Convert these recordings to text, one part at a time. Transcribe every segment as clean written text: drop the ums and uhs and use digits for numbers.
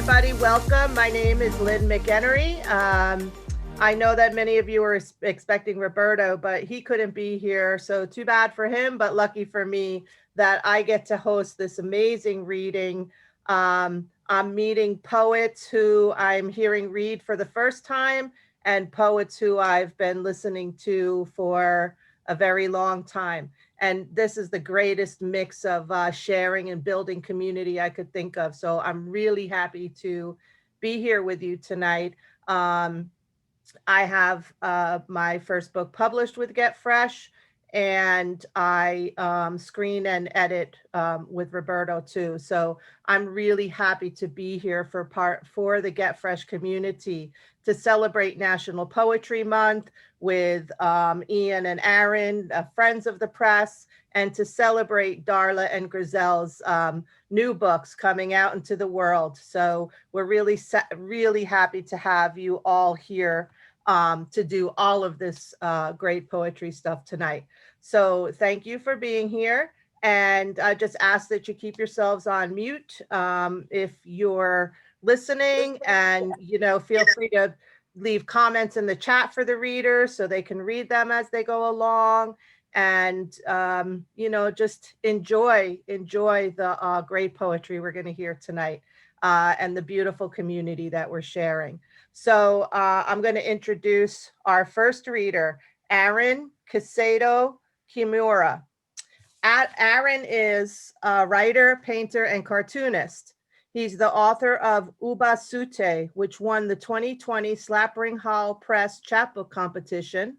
everybody. Welcome. My name is Lynn McEnery. I know that many of you are expecting Roberto, but he couldn't be here. So too bad for him, but lucky for me that I get to host this amazing reading. I'm meeting poets who I'm hearing read for the first time and poets who I've been listening to for a very long time. And this is the greatest mix of sharing and building community I could think of. So I'm really happy to be here with you tonight. I have my first book published with Get Fresh, and I screen and edit with Roberto too. So I'm really happy to be here for the Get Fresh community to celebrate National Poetry Month with Ian and Aaron, friends of the press, and to celebrate Darla and Grisel's new books coming out into the world. So we're really happy to have you all here to do all of this great poetry stuff tonight. So thank you for being here. And I just ask that you keep yourselves on mute if you're listening, and feel free to leave comments in the chat for the readers so they can read them as they go along. And just enjoy the great poetry we're going to hear tonight and the beautiful community that we're sharing. So I'm going to introduce our first reader, Aaron Casedo Kimura. Aaron is a writer, painter, and cartoonist. He's the author of Uba Sute, which won the 2020 Slappering Hall Press Chapbook Competition.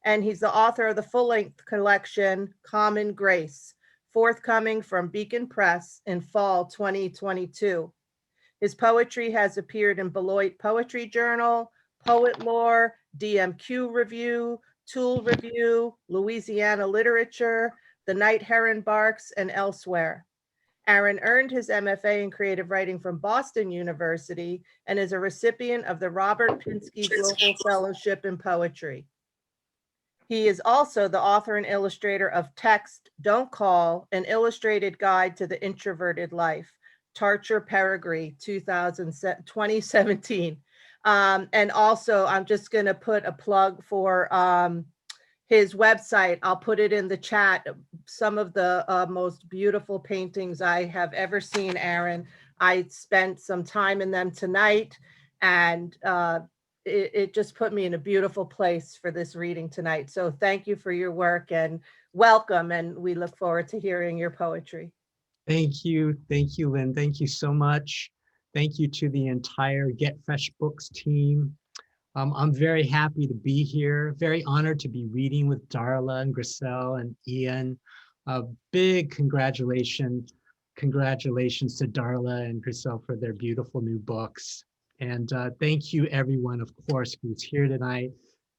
And he's the author of the full-length collection, Common Grace, forthcoming from Beacon Press in fall 2022. His poetry has appeared in Beloit Poetry Journal, Poet Lore, DMQ Review, Tool Review, Louisiana Literature, The Night Heron Barks, and elsewhere. Aaron earned his MFA in creative writing from Boston University and is a recipient of the Robert Pinsky Global Fellowship in Poetry. He is also the author and illustrator of Text, Don't Call, an illustrated guide to the introverted life, Tarcher Peregrine, 2017. And also, I'm just going to put a plug for his website. I'll put it in the chat. Some of the most beautiful paintings I have ever seen, Aaron. I spent some time in them tonight, and it just put me in a beautiful place for this reading tonight. So thank you for your work and welcome. And we look forward to hearing your poetry. Thank you, Lynn. Thank you so much. Thank you to the entire Get Fresh Books team. I'm very happy to be here, very honored to be reading with Darla and Grisel and Ian. Big congratulations to Darla and Grisel for their beautiful new books. And thank you everyone, of course, who's here tonight.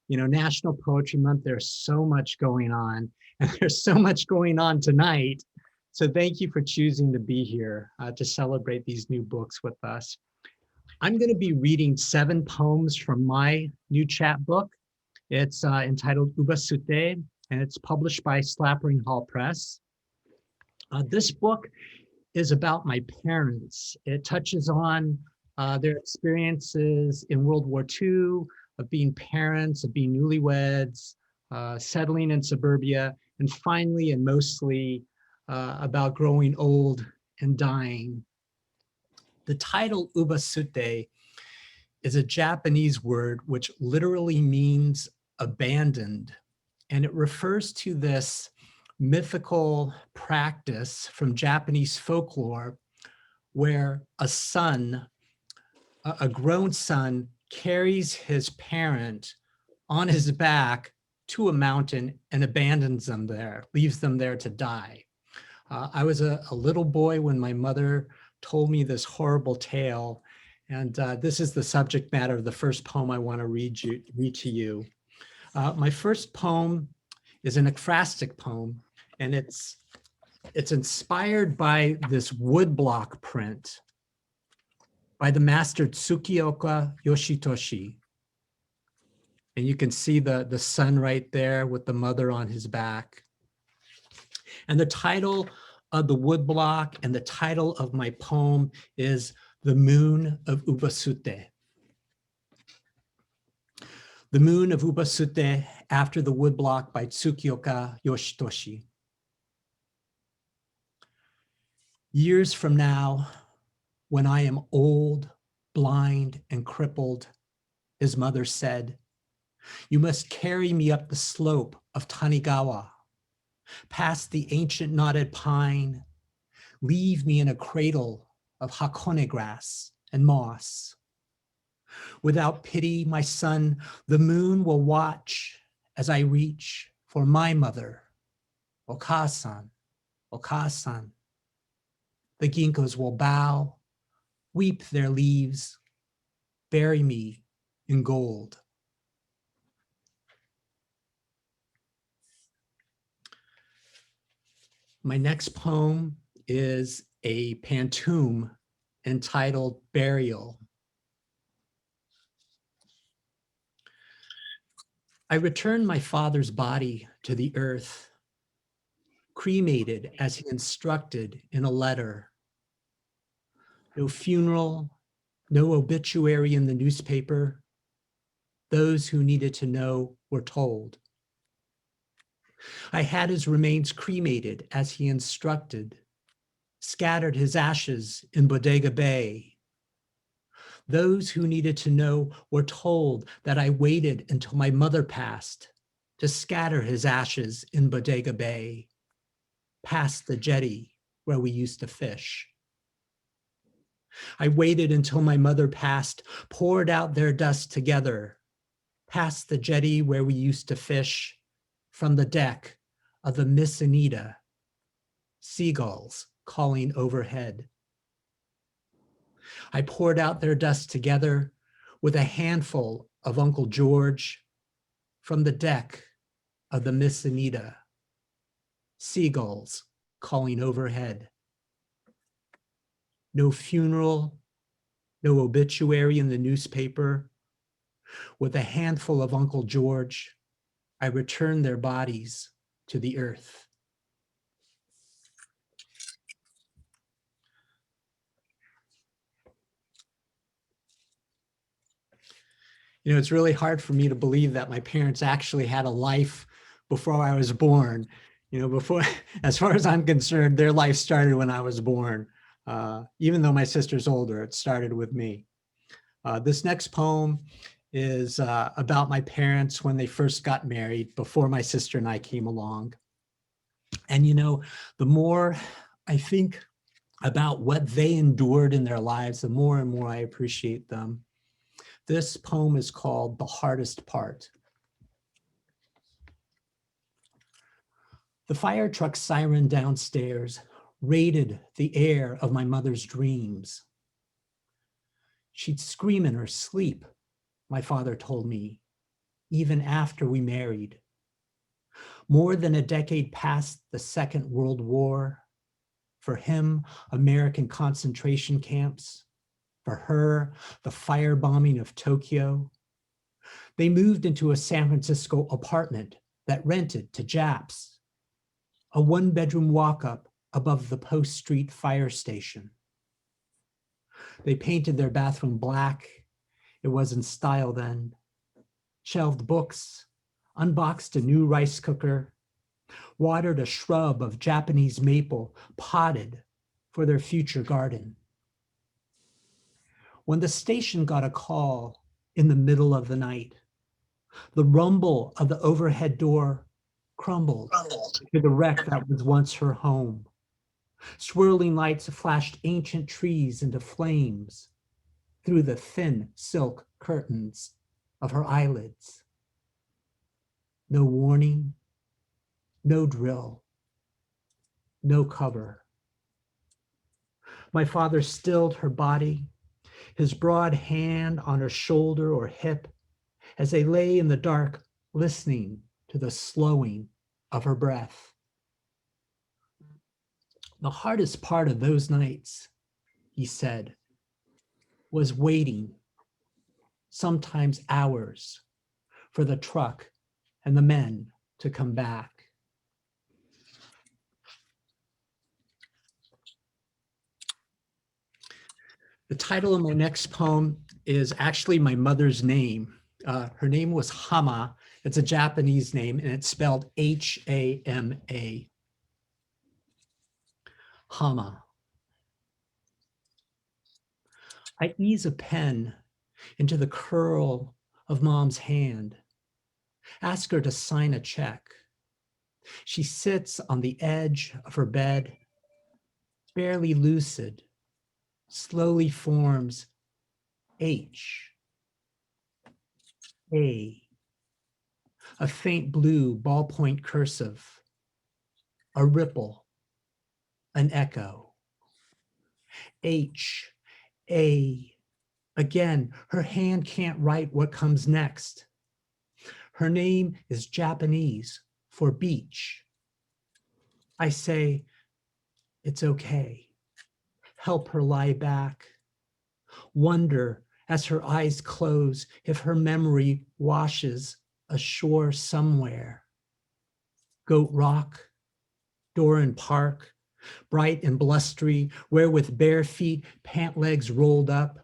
National Poetry Month, there's so much going on, and there's so much going on tonight. So thank you for choosing to be here to celebrate these new books with us. I'm going to be reading 7 poems from my new chapbook. It's entitled Uba Sute, and it's published by Slappering Hall Press. This book is about my parents. It touches on their experiences in World War II, of being parents, of being newlyweds, settling in suburbia, and finally and mostly about growing old and dying. The title Uba Sute is a Japanese word which literally means abandoned, and it refers to this mythical practice from Japanese folklore where a son, a grown son, carries his parent on his back to a mountain and abandons them there, leaves them there to die. I was a little boy when my mother told me this horrible tale, and this is the subject matter of the first poem I want to read to you. My first poem is an ekphrastic poem, and it's inspired by this woodblock print by the master Tsukioka Yoshitoshi. And you can see the son right there with the mother on his back. And the title of the woodblock and the title of my poem is The Moon of Ubasute. The Moon of Ubasute after the woodblock by Tsukioka Yoshitoshi. Years from now, when I am old, blind, and crippled, his mother said, you must carry me up the slope of Tanigawa, past the ancient knotted pine, leave me in a cradle of hakone grass and moss. Without pity, my son, the moon will watch as I reach for my mother, Okasan, Okasan. The ginkgos will bow, weep their leaves, bury me in gold. My next poem is a pantoum entitled Burial. I returned my father's body to the earth, cremated as he instructed in a letter. No funeral, no obituary in the newspaper. Those who needed to know were told. I had his remains cremated as he instructed, scattered his ashes in Bodega Bay. Those who needed to know were told that I waited until my mother passed to scatter his ashes in Bodega Bay, past the jetty where we used to fish. I waited until my mother passed, poured out their dust together, past the jetty where we used to fish, from the deck of the Miss Anita, seagulls calling overhead. I poured out their dust together with a handful of Uncle George from the deck of the Miss Anita, seagulls calling overhead. No funeral, no obituary in the newspaper. With a handful of Uncle George, I returned their bodies to the earth. You know, it's really hard for me to believe that my parents actually had a life before I was born. You know, before, as far as I'm concerned, their life started when I was born. Even though my sister's older, it started with me. This next poem is about my parents when they first got married, before my sister and I came along. And, you know, the more I think about what they endured in their lives, the more and more I appreciate them. This poem is called The Hardest Part. The fire truck siren downstairs raided the air of my mother's dreams. She'd scream in her sleep, my father told me, even after we married. More than a decade past the Second World War, for him, American concentration camps, for her, the firebombing of Tokyo. They moved into a San Francisco apartment that rented to Japs, a one-bedroom walk-up above the Post Street fire station. They painted their bathroom black. It was in style then. Shelved books, unboxed a new rice cooker, watered a shrub of Japanese maple, potted for their future garden. When the station got a call in the middle of the night, the rumble of the overhead door crumbled to the wreck that was once her home. Swirling lights flashed ancient trees into flames through the thin silk curtains of her eyelids. No warning, no drill, no cover. My father stilled her body, his broad hand on her shoulder or hip, as they lay in the dark, listening to the slowing of her breath. The hardest part of those nights, he said, was waiting, sometimes hours, for the truck and the men to come back. The title of my next poem is actually my mother's name. Her name was Hama. It's a Japanese name, and it's spelled H-A-M-A. Hama. I ease a pen into the curl of mom's hand, ask her to sign a check. She sits on the edge of her bed, barely lucid, slowly forms H, A, a faint blue ballpoint cursive, a ripple, an echo. H, A, again, her hand can't write what comes next. Her name is Japanese for beach. I say, it's okay. Help her lie back. Wonder as her eyes close if her memory washes ashore somewhere. Goat Rock, Doran Park, bright and blustery, where with bare feet, pant legs rolled up,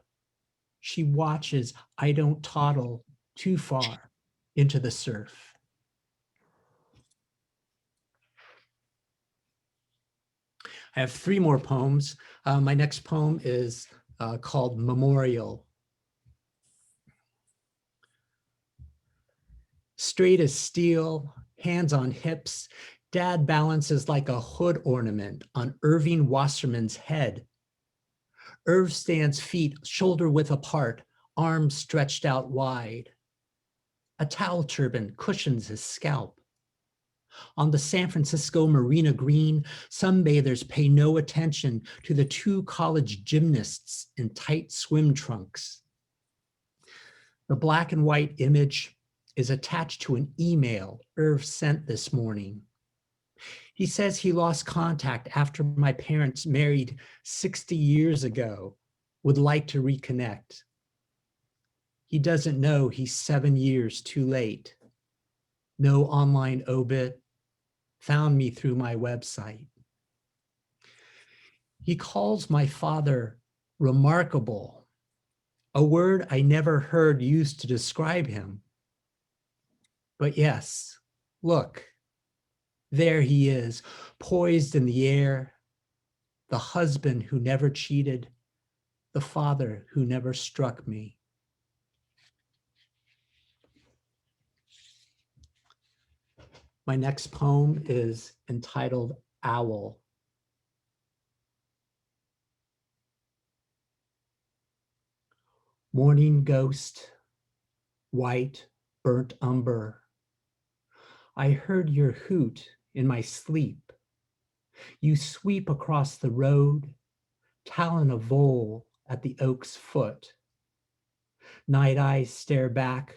she watches I don't toddle too far into the surf. I have 3 more poems. My next poem is called Memorial. Straight as steel, hands on hips, Dad balances like a hood ornament on Irving Wasserman's head. Irv stands feet shoulder width apart, arms stretched out wide. A towel turban cushions his scalp. On the San Francisco Marina Green, sunbathers pay no attention to the 2 college gymnasts in tight swim trunks. The black and white image is attached to an email Irv sent this morning. He says he lost contact after my parents married 60 years ago, would like to reconnect. He doesn't know he's 7 years too late. No online obit, found me through my website. He calls my father remarkable, a word I never heard used to describe him. But yes, look, there he is, poised in the air, the husband who never cheated, the father who never struck me. My next poem is entitled Owl. Morning ghost, white, burnt umber. I heard your hoot in my sleep. You sweep across the road, talon a vole at the oak's foot. Night eyes stare back,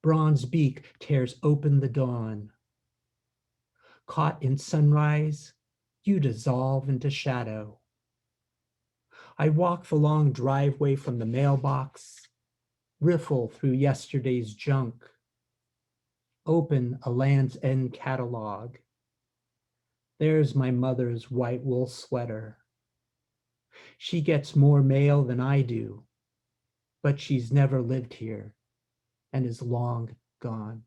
bronze beak tears open the dawn. Caught in sunrise, you dissolve into shadow. I walk the long driveway from the mailbox, riffle through yesterday's junk, open a Land's End catalog. There's my mother's white wool sweater. She gets more mail than I do, but she's never lived here and is long gone.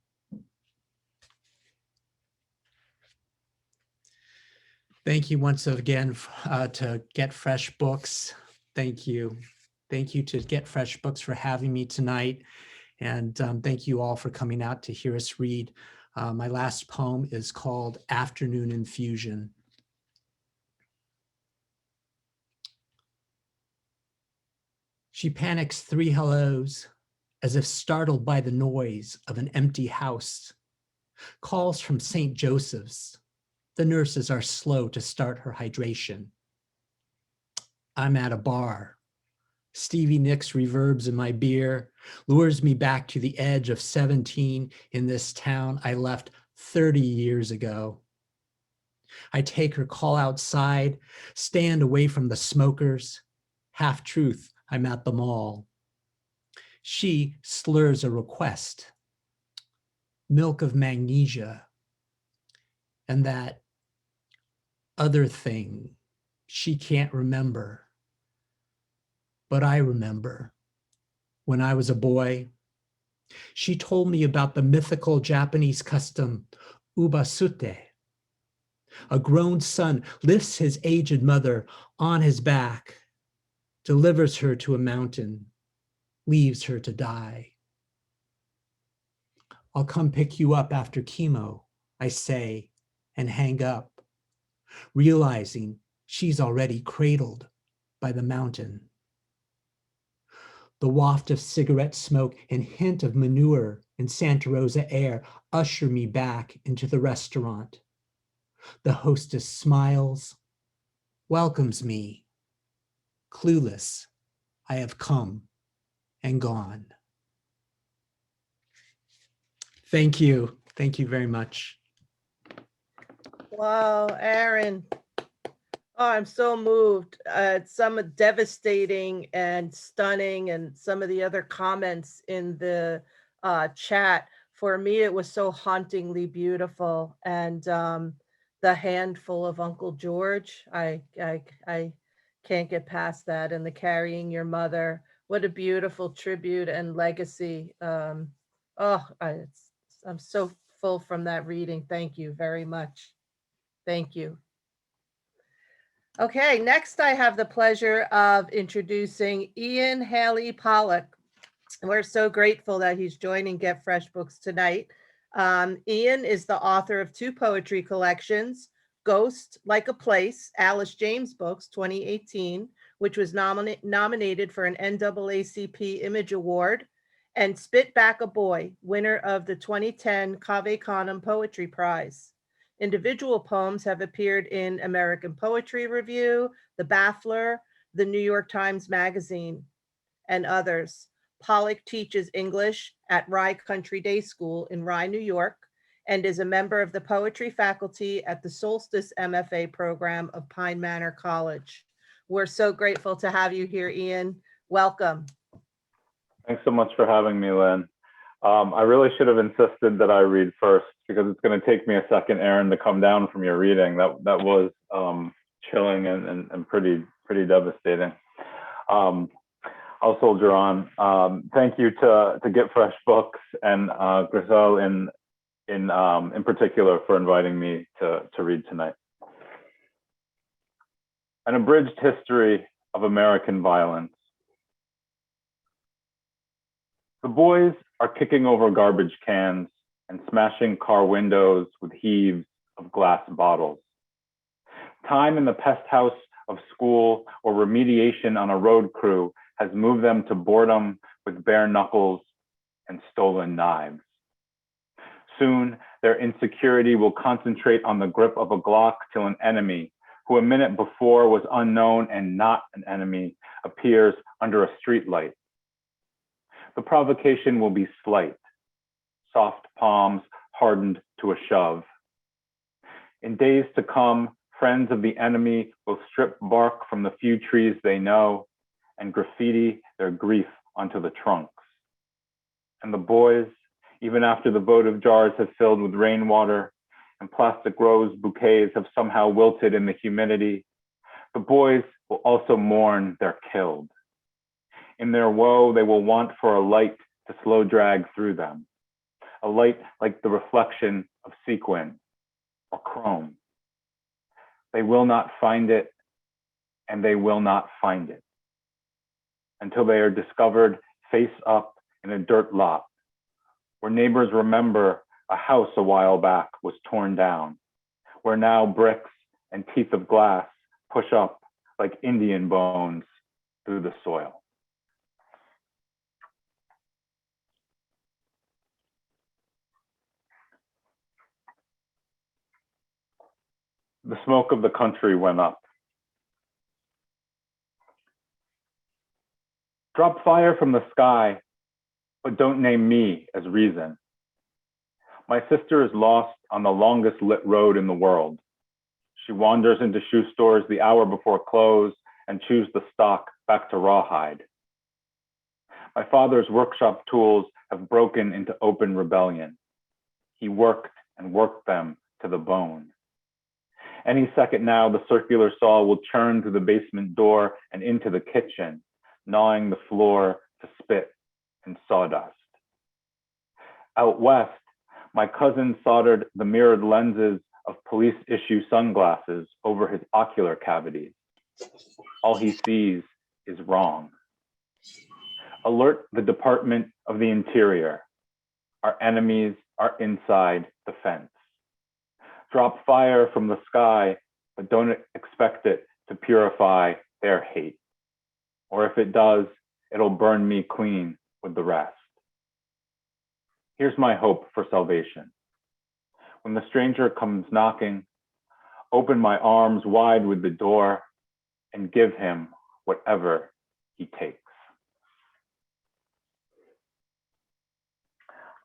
Thank you once again to Get Fresh Books. Thank you. Thank you to Get Fresh Books for having me tonight. And thank you all for coming out to hear us read. My last poem is called Afternoon Infusion. She panics 3 hellos as if startled by the noise of an empty house. Calls from St. Joseph's. The nurses are slow to start her hydration. I'm at a bar. Stevie Nicks reverbs in my beer, lures me back to the edge of 17 in this town I left 30 years ago. I take her call outside, stand away from the smokers. Half truth, I'm at the mall. She slurs a request. Milk of magnesia. And that other thing she can't remember. but I remember when I was a boy. She told me about the mythical Japanese custom, ubasute. A grown son lifts his aged mother on his back, delivers her to a mountain, leaves her to die. I'll come pick you up after chemo, I say, and hang up, realizing she's already cradled by the mountain. The waft of cigarette smoke and hint of manure in Santa Rosa air usher me back into the restaurant. The hostess smiles, welcomes me. Clueless, I have come and gone. Thank you. Thank you very much. Wow, Aaron. Oh, I'm so moved. Some devastating and stunning, and some of the other comments in the chat. For me, it was so hauntingly beautiful. And the handful of Uncle George, I can't get past that. And the carrying your mother. What a beautiful tribute and legacy. I'm so full from that reading. Thank you very much. Thank you. Okay, next I have the pleasure of introducing Ian Haley Pollock. We're so grateful that he's joining Get Fresh Books tonight. Ian is the author of 2 poetry collections, Ghost Like a Place, Alice James Books, 2018, which was nominated for an NAACP Image Award, and Spit Back a Boy, winner of the 2010 Cave Canem Poetry Prize. Individual poems have appeared in American Poetry Review, The Baffler, the New York Times Magazine, and others. Pollock teaches English at Rye Country Day School in Rye, New York, and is a member of the poetry faculty at the Solstice MFA program of Pine Manor College. We're so grateful to have you here, Ian. Welcome. Thanks so much for having me, Lynn. I really should have insisted that I read first because it's going to take me a second, Aaron, to come down from your reading. That was chilling and pretty devastating. I'll soldier on. Thank you to Get Fresh Books and Grisel in particular for inviting me to read tonight. An abridged history of American violence. The boys are kicking over garbage cans and smashing car windows with heaves of glass bottles. Time in the pest house of school or remediation on a road crew has moved them to boredom with bare knuckles and stolen knives. Soon, their insecurity will concentrate on the grip of a Glock till an enemy, who a minute before was unknown and not an enemy, appears under a streetlight. The provocation will be slight, soft palms hardened to a shove. In days to come, friends of the enemy will strip bark from the few trees they know and graffiti their grief onto the trunks. And the boys, even after the votive jars have filled with rainwater and plastic rose bouquets have somehow wilted in the humidity, the boys will also mourn their killed. In their woe, they will want for a light to slow drag through them, a light like the reflection of sequin or chrome. They will not find it, and they will not find it until they are discovered face up in a dirt lot, where neighbors remember a house a while back was torn down, where now bricks and teeth of glass push up like Indian bones through the soil. The smoke of the country went up. Drop fire from the sky, but don't name me as reason. My sister is lost on the longest lit road in the world. She wanders into shoe stores the hour before close and chews the stock back to rawhide. My father's workshop tools have broken into open rebellion. He worked and worked them to the bone. Any second now, the circular saw will churn through the basement door and into the kitchen, gnawing the floor to spit and sawdust. Out west, my cousin soldered the mirrored lenses of police-issue sunglasses over his ocular cavities. All he sees is wrong. Alert the Department of the Interior. Our enemies are inside the fence. Drop fire from the sky, but don't expect it to purify their hate. Or if it does, it'll burn me clean with the rest. Here's my hope for salvation. When the stranger comes knocking, open my arms wide with the door and give him whatever he takes.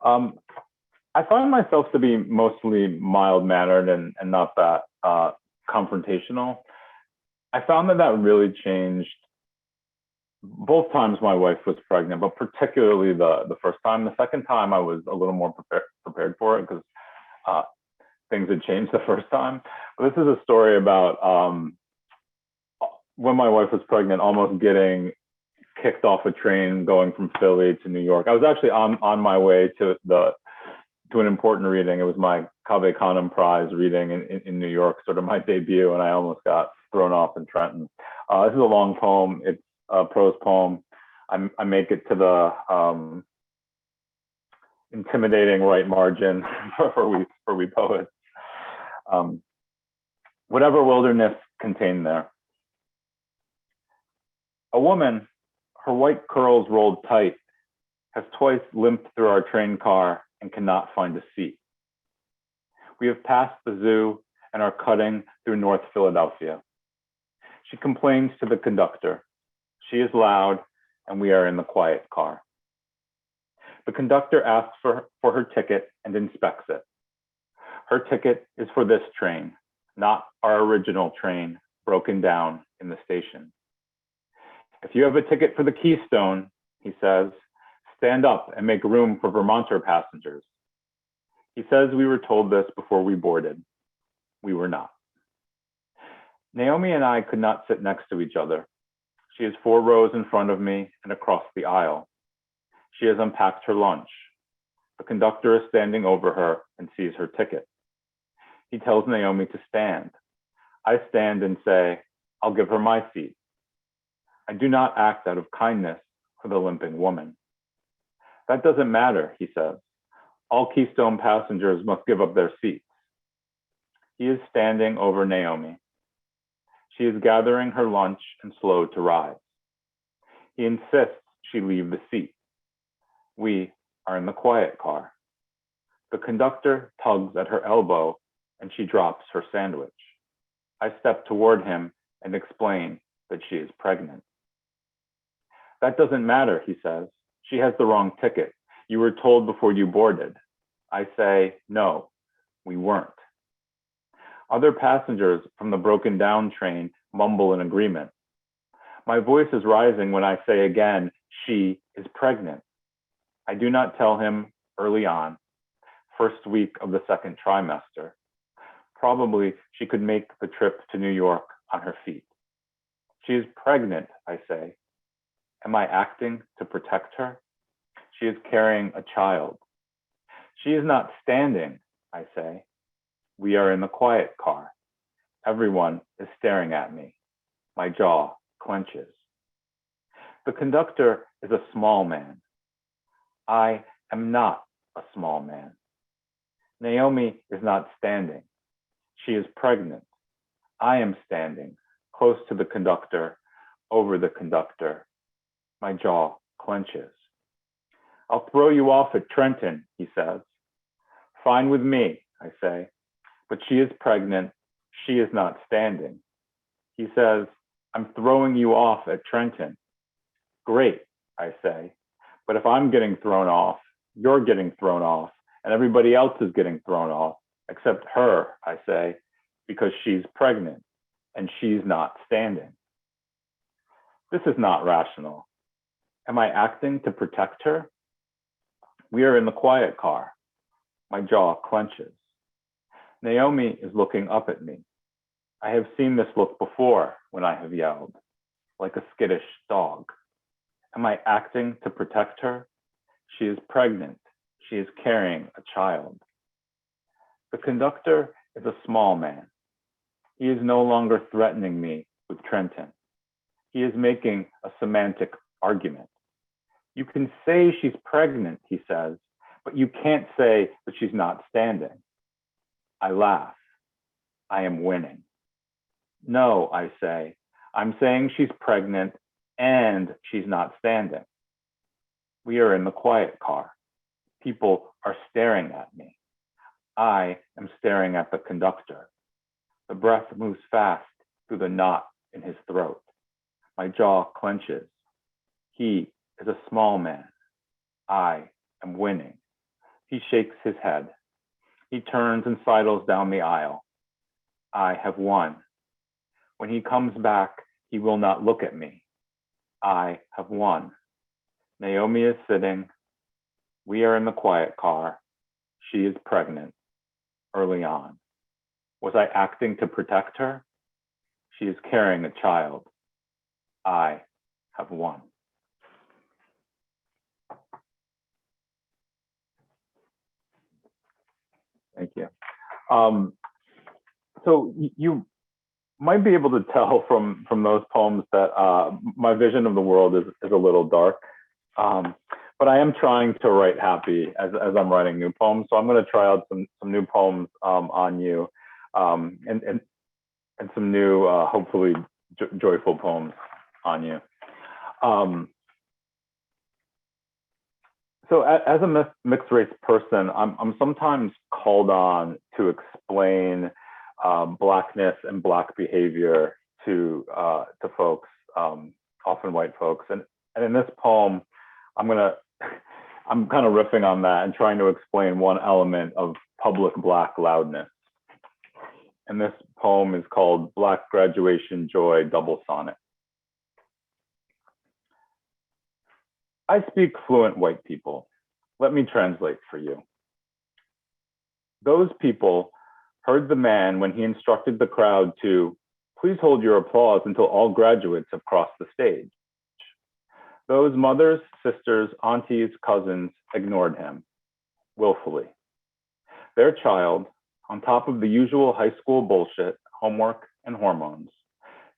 I find myself to be mostly mild-mannered and not that confrontational. I found that really changed both times my wife was pregnant, but particularly the first time. The second time I was a little more prepared for it because things had changed the first time. But this is a story about when my wife was pregnant, almost getting kicked off a train going from Philly to New York. I was actually on my way to an important reading. It was my Cave Canem Prize reading in New York, sort of my debut, and I almost got thrown off in Trenton. This is a long poem. It's a prose poem. I make it to the intimidating right margin for we poets. Whatever wilderness contained there. A woman, her white curls rolled tight, has twice limped through our train car and cannot find a seat. We have passed the zoo and are cutting through North Philadelphia. She complains to the conductor. She is loud and we are in the quiet car. The conductor asks for her ticket and inspects it. Her ticket is for this train, not our original train broken down in the station. If you have a ticket for the Keystone, he says, stand up and make room for Vermonter passengers. He says we were told this before we boarded. We were not. Naomi and I could not sit next to each other. She is 4 rows in front of me and across the aisle. She has unpacked her lunch. The conductor is standing over her and sees her ticket. He tells Naomi to stand. I stand and say, I'll give her my seat. I do not act out of kindness for the limping woman. That doesn't matter, he says. All Keystone passengers must give up their seats. He is standing over Naomi. She is gathering her lunch and slow to rise. He insists she leave the seat. We are in the quiet car. The conductor tugs at her elbow and she drops her sandwich. I step toward him and explain that she is pregnant. That doesn't matter, he says. She has the wrong ticket. You were told before you boarded. I say, no, we weren't. Other passengers from the broken down train mumble in agreement. My voice is rising when I say again, she is pregnant. I do not tell him early on, first week of the second trimester. Probably she could make the trip to New York on her feet. She is pregnant, I say. Am I acting to protect her? She is carrying a child. She is not standing, I say. We are in the quiet car. Everyone is staring at me. My jaw clenches. The conductor is a small man. I am not a small man. Naomi is not standing. She is pregnant. I am standing close to the conductor, over the conductor. My jaw clenches. I'll throw you off at Trenton, he says. Fine with me, I say, but she is pregnant. She is not standing. He says, I'm throwing you off at Trenton. Great, I say, but if I'm getting thrown off, you're getting thrown off, and everybody else is getting thrown off, except her, I say, because she's pregnant and she's not standing. This is not rational. Am I acting to protect her? We are in the quiet car. My jaw clenches. Naomi is looking up at me. I have seen this look before when I have yelled, like a skittish dog. Am I acting to protect her? She is pregnant. She is carrying a child. The conductor is a small man. He is no longer threatening me with Trenton. He is making a semantic argument. You can say she's pregnant, he says, but you can't say that she's not standing. I laugh. I am winning. No, I say. I'm saying she's pregnant and she's not standing. We are in the quiet car. People are staring at me. I am staring at the conductor. The breath moves fast through the knot in his throat. My jaw clenches. He is a small man. I am winning. He shakes his head. He turns and sidles down the aisle. I have won. When he comes back, he will not look at me. I have won. Naomi is sitting. We are in the quiet car. She is pregnant. Early on. Was I acting to protect her? She is carrying a child. I have won. Thank you. So you might be able to tell from those poems that my vision of the world is a little dark. But I am trying to write happy as I'm writing new poems. So I'm going to try out some new poems on you, and some new, hopefully joyful poems on you. So as a mixed race person, I'm sometimes called on to explain Blackness and Black behavior to folks, often white folks. And in this poem, I'm kind of riffing on that and trying to explain one element of public Black loudness. And this poem is called Black Graduation Joy Double Sonnet. I speak fluent white people. Let me translate for you. Those people heard the man when he instructed the crowd to, please hold your applause until all graduates have crossed the stage. Those mothers, sisters, aunties, cousins ignored him willfully. Their child, on top of the usual high school bullshit, homework, and hormones,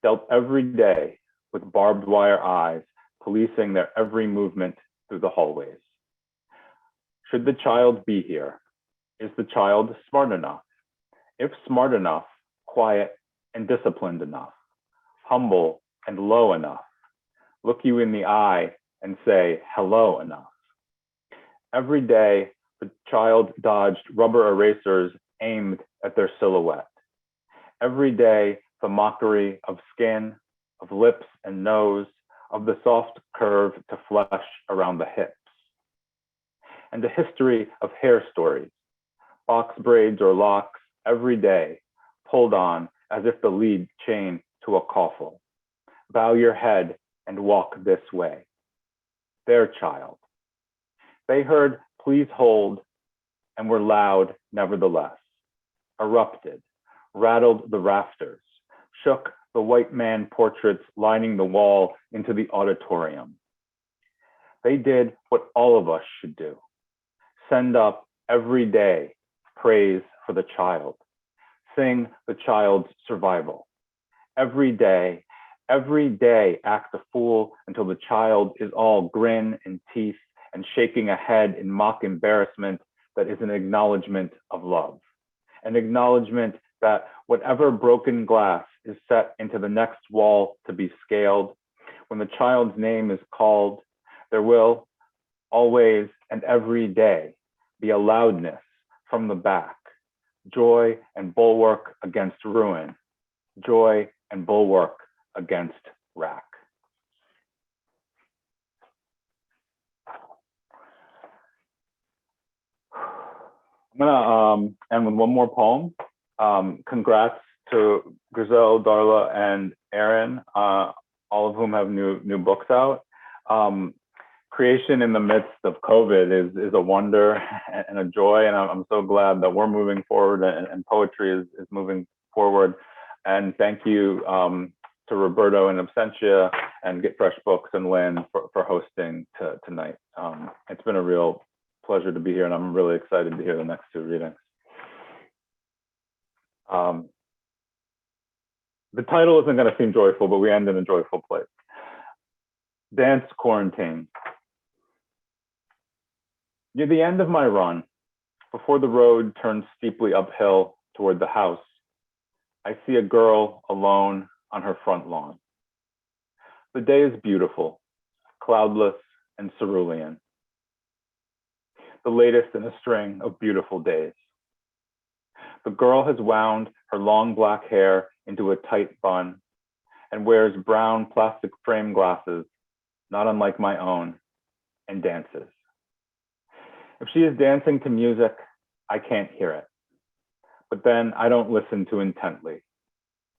dealt every day with barbed wire eyes policing their every movement through the hallways. Should the child be here? Is the child smart enough? If smart enough, quiet and disciplined enough, humble and low enough, look you in the eye and say hello enough. Every day, the child dodged rubber erasers aimed at their silhouette. Every day, the mockery of skin, of lips and nose, of the soft curve to flesh around the hips. And a history of hair stories, box braids or locks every day, pulled on as if the lead chain to a coffle. Bow your head and walk this way. Their child. They heard, please hold, and were loud nevertheless, erupted, rattled the rafters, shook the white man portraits lining the wall into the auditorium. They did what all of us should do. Send up every day praise for the child. Sing the child's survival. Every day act a fool until the child is all grin and teeth and shaking a head in mock embarrassment that is an acknowledgement of love. An acknowledgement that whatever broken glass is set into the next wall to be scaled, when the child's name is called, there will always and every day be a loudness from the back, joy and bulwark against ruin, joy and bulwark against rack. I'm gonna end with one more poem. Congrats to Grisel, Darla, and Aaron, all of whom have new books out. Creation in the midst of COVID is a wonder and a joy, and I'm so glad that we're moving forward and poetry is moving forward. And thank you to to Roberto in absentia and Get Fresh Books and Lynn for hosting tonight. It's been a real pleasure to be here, and I'm really excited to hear the next two readings. The title isn't going to seem joyful, but we end in a joyful place. Dance Quarantine. Near the end of my run, before the road turns steeply uphill toward the house, I see a girl alone on her front lawn. The day is beautiful, cloudless and cerulean. The latest in a string of beautiful days. The girl has wound her long black hair into a tight bun and wears brown plastic frame glasses, not unlike my own, and dances. If she is dancing to music, I can't hear it. But then I don't listen too intently.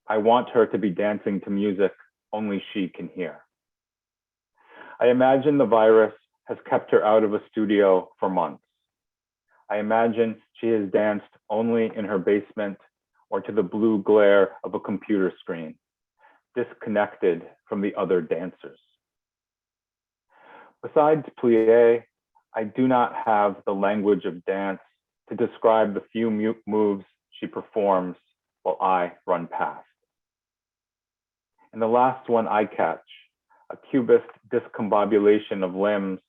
I want her to be dancing to music only she can hear. I imagine the virus has kept her out of a studio for months. I imagine she has danced only in her basement or to the blue glare of a computer screen, disconnected from the other dancers. Besides plie, I do not have the language of dance to describe the few moves she performs while I run past. In the last one I catch, a cubist discombobulation of limbs,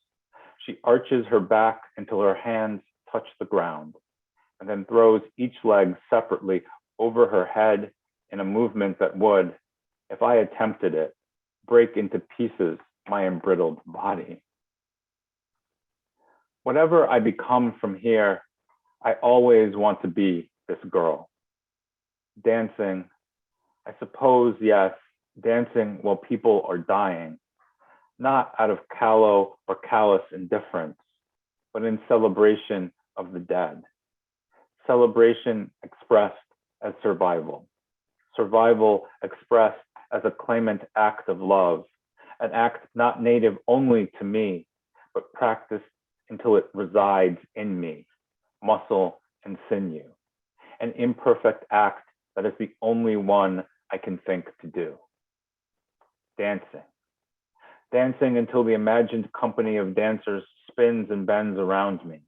she arches her back until her hands touch the ground, and then throws each leg separately over her head in a movement that would, if I attempted it, break into pieces my embrittled body. Whatever I become from here, I always want to be this girl. Dancing, I suppose, yes, dancing while people are dying, not out of callow or callous indifference, but in celebration of the dead. Celebration expressed as survival. Survival expressed as a claimant act of love, an act not native only to me, but practiced until it resides in me, muscle and sinew, an imperfect act that is the only one I can think to do. Dancing. Dancing until the imagined company of dancers spins and bends around me,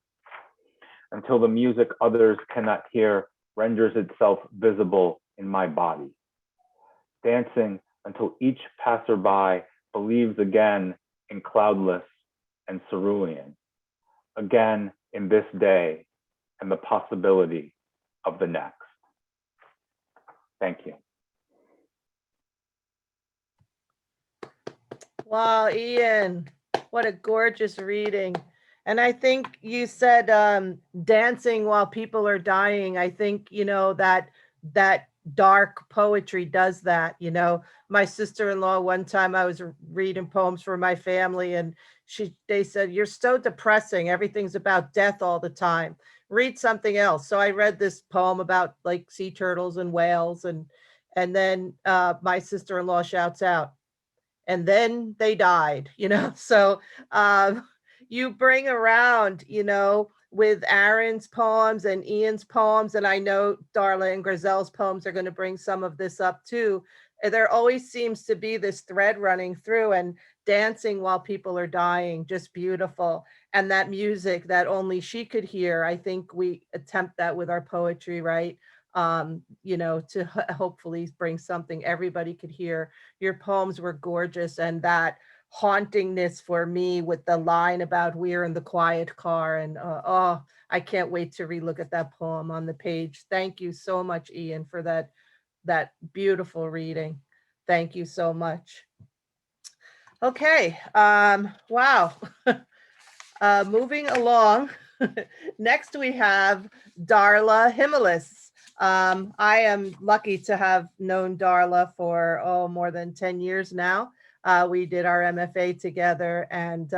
until the music others cannot hear renders itself visible in my body. Dancing until each passerby believes again in cloudless and cerulean, again in this day and the possibility of the next. Thank you. Wow, Ian, what a gorgeous reading. And I think you said dancing while people are dying. I think, you know, that dark poetry does that. You know, my sister-in-law, one time I was reading poems for my family, and they said, "You're so depressing. Everything's about death all the time. Read something else." So I read this poem about like sea turtles and whales, and then my sister-in-law shouts out, "And then they died," you know. So you bring around, you know, with Aaron's poems and Ian's poems, and I know Darla and Grisel's poems are going to bring some of this up too. There always seems to be this thread running through, and dancing while people are dying, just beautiful. And that music that only she could hear, I think we attempt that with our poetry, right? You know, to hopefully bring something everybody could hear. Your poems were gorgeous, and that hauntingness for me with the line about we're in the quiet car, and oh, I can't wait to relook at that poem on the page. Thank you so much, Ian, for that beautiful reading. Thank you so much. Okay, wow. Moving along, next we have Darla Jimiliss. I am lucky to have known Darla for more than 10 years now. We did our MFA together, and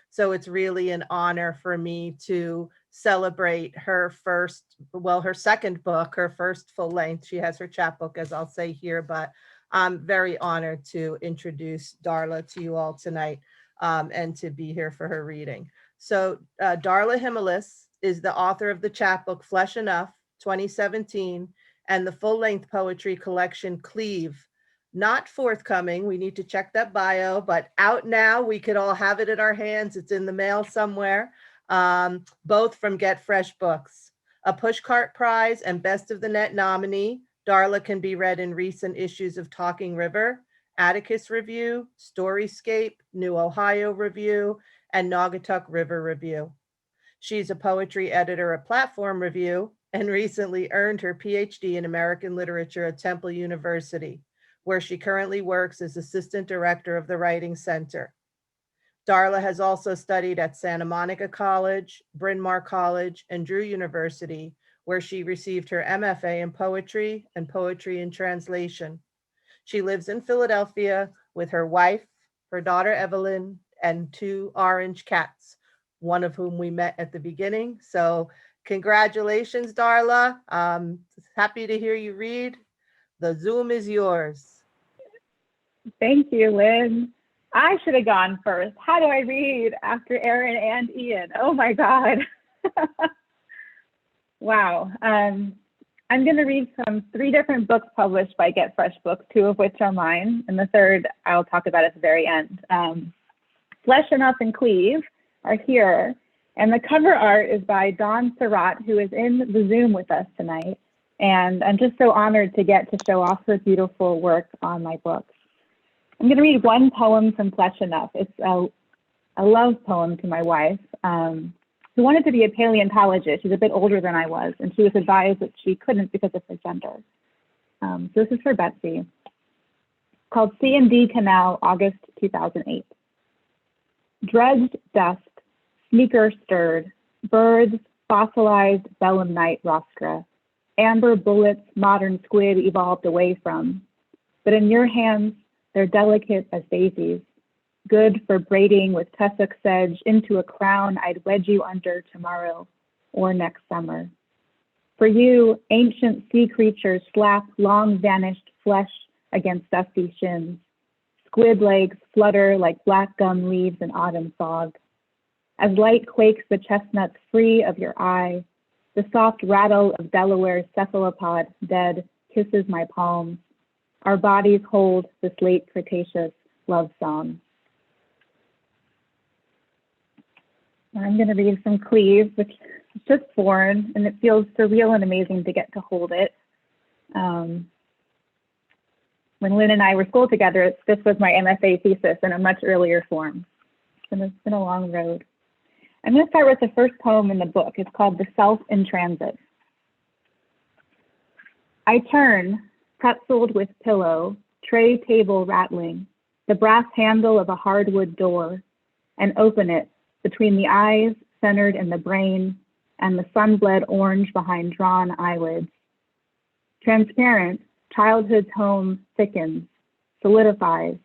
so it's really an honor for me to celebrate her her second book, her first full length. She has her chapbook, as I'll say here, but I'm very honored to introduce Darla to you all tonight, and to be here for her reading. So Darla Jimiliss is the author of the chapbook Flesh Enough, 2017, and the full-length poetry collection Cleave, not forthcoming. We need to check that bio, but out now. We could all have it in our hands. It's in the mail somewhere. Both from Get Fresh Books. A Pushcart Prize and Best of the Net nominee, Darla can be read in recent issues of Talking River, Atticus Review, Storyscape, New Ohio Review, and Naugatuck River Review. She's a poetry editor at Platform Review and recently earned her PhD in American Literature at Temple University, where she currently works as Assistant Director of the Writing Center. Darla has also studied at Santa Monica College, Bryn Mawr College, and Drew University, where she received her MFA in Poetry and Poetry in Translation. She lives in Philadelphia with her wife, her daughter Evelyn, and 2 orange cats, one of whom we met at the beginning. So congratulations, Darla. Happy to hear you read. The Zoom is yours. Thank you, Lynn. I should have gone first. How do I read after Erin and Ian? Oh my God. Wow. I'm going to read from 3 different books published by Get Fresh Books, 2 of which are mine, and the third I'll talk about at the very end. Flesh Enough and Cleave are here, and the cover art is by Dawn Surratt, who is in the Zoom with us tonight, and I'm just so honored to get to show off her beautiful work on my books. I'm going to read one poem from Flesh Enough. It's a love poem to my wife, who wanted to be a paleontologist. She's a bit older than I was, and she was advised that she couldn't because of her gender. So this is for Betsy, called C&D Canal, August 2008. Dredged dust, sneaker stirred, birds, fossilized belemnite rostra, amber bullets modern squid evolved away from. But in your hands, they're delicate as daisies, good for braiding with tussock sedge into a crown I'd wedge you under tomorrow or next summer. For you, ancient sea creatures slap long vanished flesh against dusty shins. Squid legs flutter like black gum leaves in autumn fog. As light quakes the chestnuts free of your eye, the soft rattle of Delaware's cephalopod dead kisses my palms. Our bodies hold this late Cretaceous love song. I'm going to read from Cleave, which is just born, and it feels surreal and amazing to get to hold it. When Lynn and I were school together, this was my MFA thesis in a much earlier form. And it's been a long road. I'm going to start with the first poem in the book. It's called The Self in Transit. I turn, pretzeled with pillow, tray table rattling, the brass handle of a hardwood door, and open it between the eyes centered in the brain and the sun-bled orange behind drawn eyelids. Transparent, childhood's home thickens, solidifies,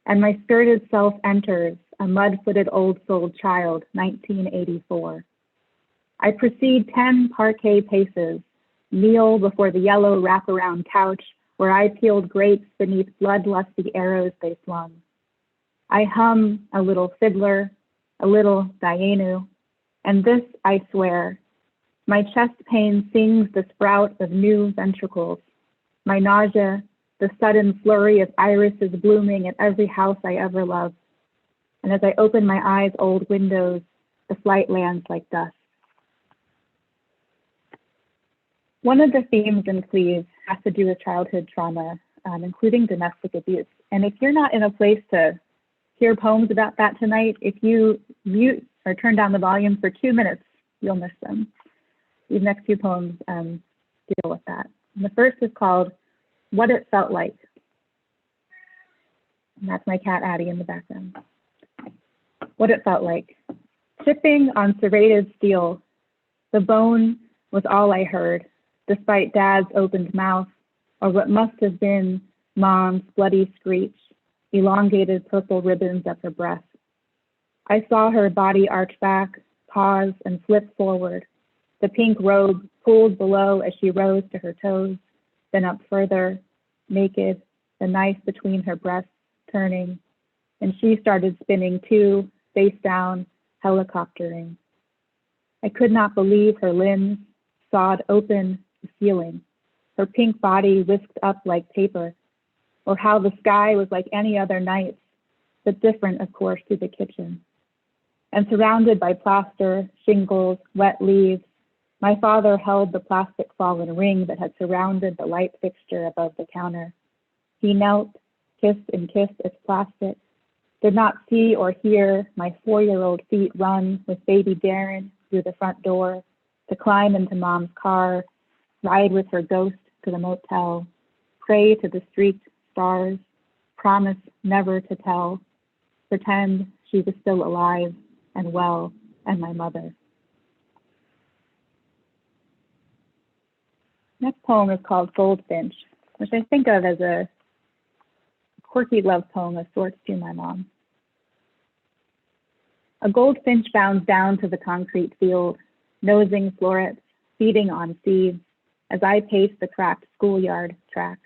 and my skirted self enters, a mud-footed old-souled child, 1984. I proceed 10 parquet paces, kneel before the yellow wraparound couch where I peeled grapes beneath bloodlusty arrows they flung. I hum a little fiddler, a little Dayenu, and this I swear, my chest pain sings the sprout of new ventricles, my nausea, the sudden flurry of irises blooming at every house I ever loved. And as I open my eyes' old windows, the flight lands like dust. One of the themes in Cleave has to do with childhood trauma, including domestic abuse. And if you're not in a place to hear poems about that tonight, if you mute or turn down the volume for 2 minutes, you'll miss them. These next 2 poems deal with that. And the first is called What It Felt Like. And that's my cat Addie in the background. What it felt like. Chipping on serrated steel, the bone was all I heard, despite Dad's opened mouth, or what must have been Mom's bloody screech, elongated purple ribbons of her breath. I saw her body arch back, pause, and flip forward, the pink robe pulled below as she rose to her toes, then up further, naked, the knife between her breasts turning, and she started spinning too, face down, helicoptering. I could not believe her limbs, sawed open, the ceiling, her pink body whisked up like paper, or how the sky was like any other night, but different, of course, to the kitchen. And surrounded by plaster, shingles, wet leaves, my father held the plastic fallen ring that had surrounded the light fixture above the counter. He knelt, kissed and kissed its plastic, did not see or hear my 4-year-old feet run with baby Darren through the front door to climb into mom's car, ride with her ghost to the motel, pray to the streaked stars, promise never to tell, pretend she was still alive and well and my mother. Next poem is called Goldfinch, which I think of as a quirky love poem of sorts to my mom. A goldfinch bounds down to the concrete field, nosing florets, feeding on seeds, as I pace the cracked schoolyard track.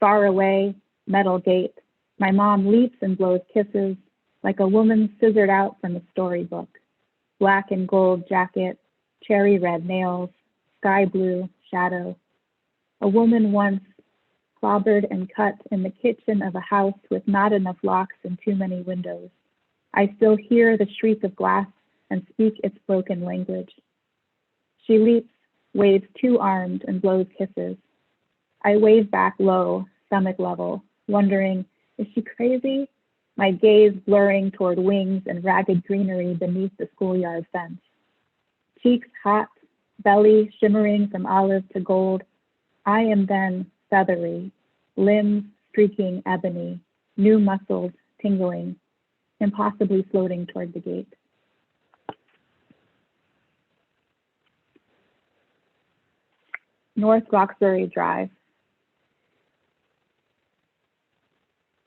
Far away, metal gate, my mom leaps and blows kisses like a woman scissored out from a storybook. Black and gold jacket, cherry red nails, sky blue shadow. A woman once clobbered and cut in the kitchen of a house with not enough locks and too many windows. I still hear the shriek of glass and speak its broken language. She leaps, waves two-armed and blows kisses. I wave back low, stomach level, wondering, is she crazy? My gaze blurring toward wings and ragged greenery beneath the schoolyard fence. Cheeks hot, belly shimmering from olive to gold. I am then feathery, limbs streaking ebony, new muscles tingling, impossibly floating toward the gate. North Roxbury Drive.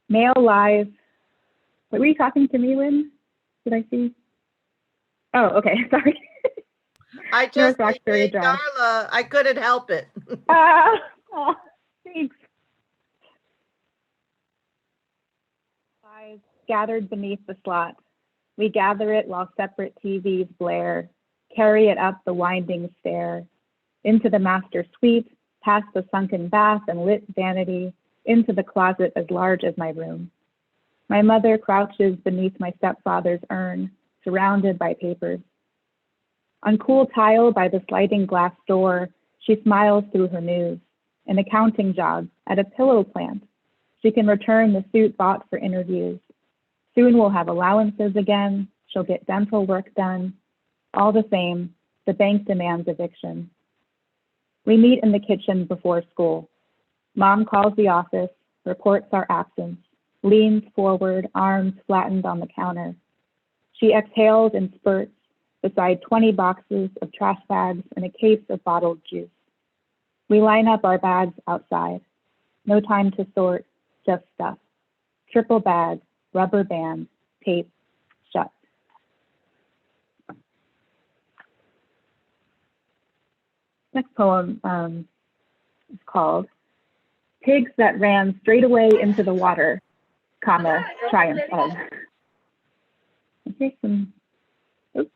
Male live. Wait, were you talking to me, Lynn? Did I see? Oh, okay, sorry. I just, North Roxbury Drive. Darla, I couldn't help it. Oh, thanks. Eyes gathered beneath the slot. We gather it while separate TVs blare, carry it up the winding stair, into the master suite, past the sunken bath and lit vanity, into the closet as large as my room. My mother crouches beneath my stepfather's urn, surrounded by papers. On cool tile by the sliding glass door, she smiles through her news, an accounting job at a pillow plant. She can return the suit bought for interviews. Soon we'll have allowances again. She'll get dental work done. All the same, the bank demands eviction. We meet in the kitchen before school. Mom calls the office, reports our absence, leans forward, arms flattened on the counter. She exhales in spurts beside 20 boxes of trash bags and a case of bottled juice. We line up our bags outside. No time to sort, just stuff. Triple bag, rubber band, tape, shut. Next poem is called Pigs That Ran Straight Away into the Water, comma, triumph of. Okay, oops.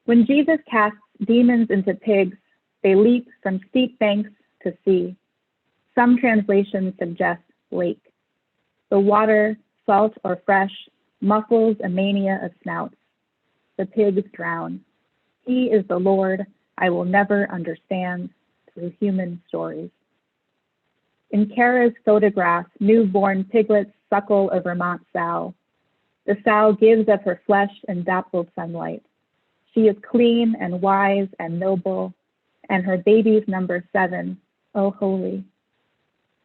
When Jesus casts demons into pigs, they leap from steep banks to sea. Some translations suggest lake. The water, salt or fresh, muffles a mania of snouts. The pigs drown. He is the Lord I will never understand through human stories. In Kara's photograph, newborn piglets suckle a Vermont sow. The sow gives of her flesh in dappled sunlight. She is clean and wise and noble, and her baby's number 7, oh holy.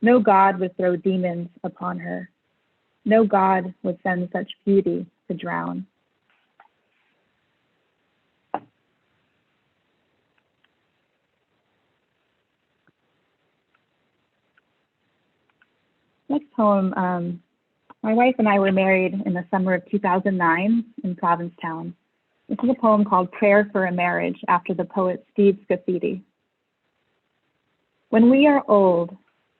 No God would throw demons upon her. No God would send such beauty to drown. Next poem, my wife and I were married in the summer of 2009 in Provincetown. This is a poem called Prayer for a Marriage after the poet Steve Scafidi. When we are old,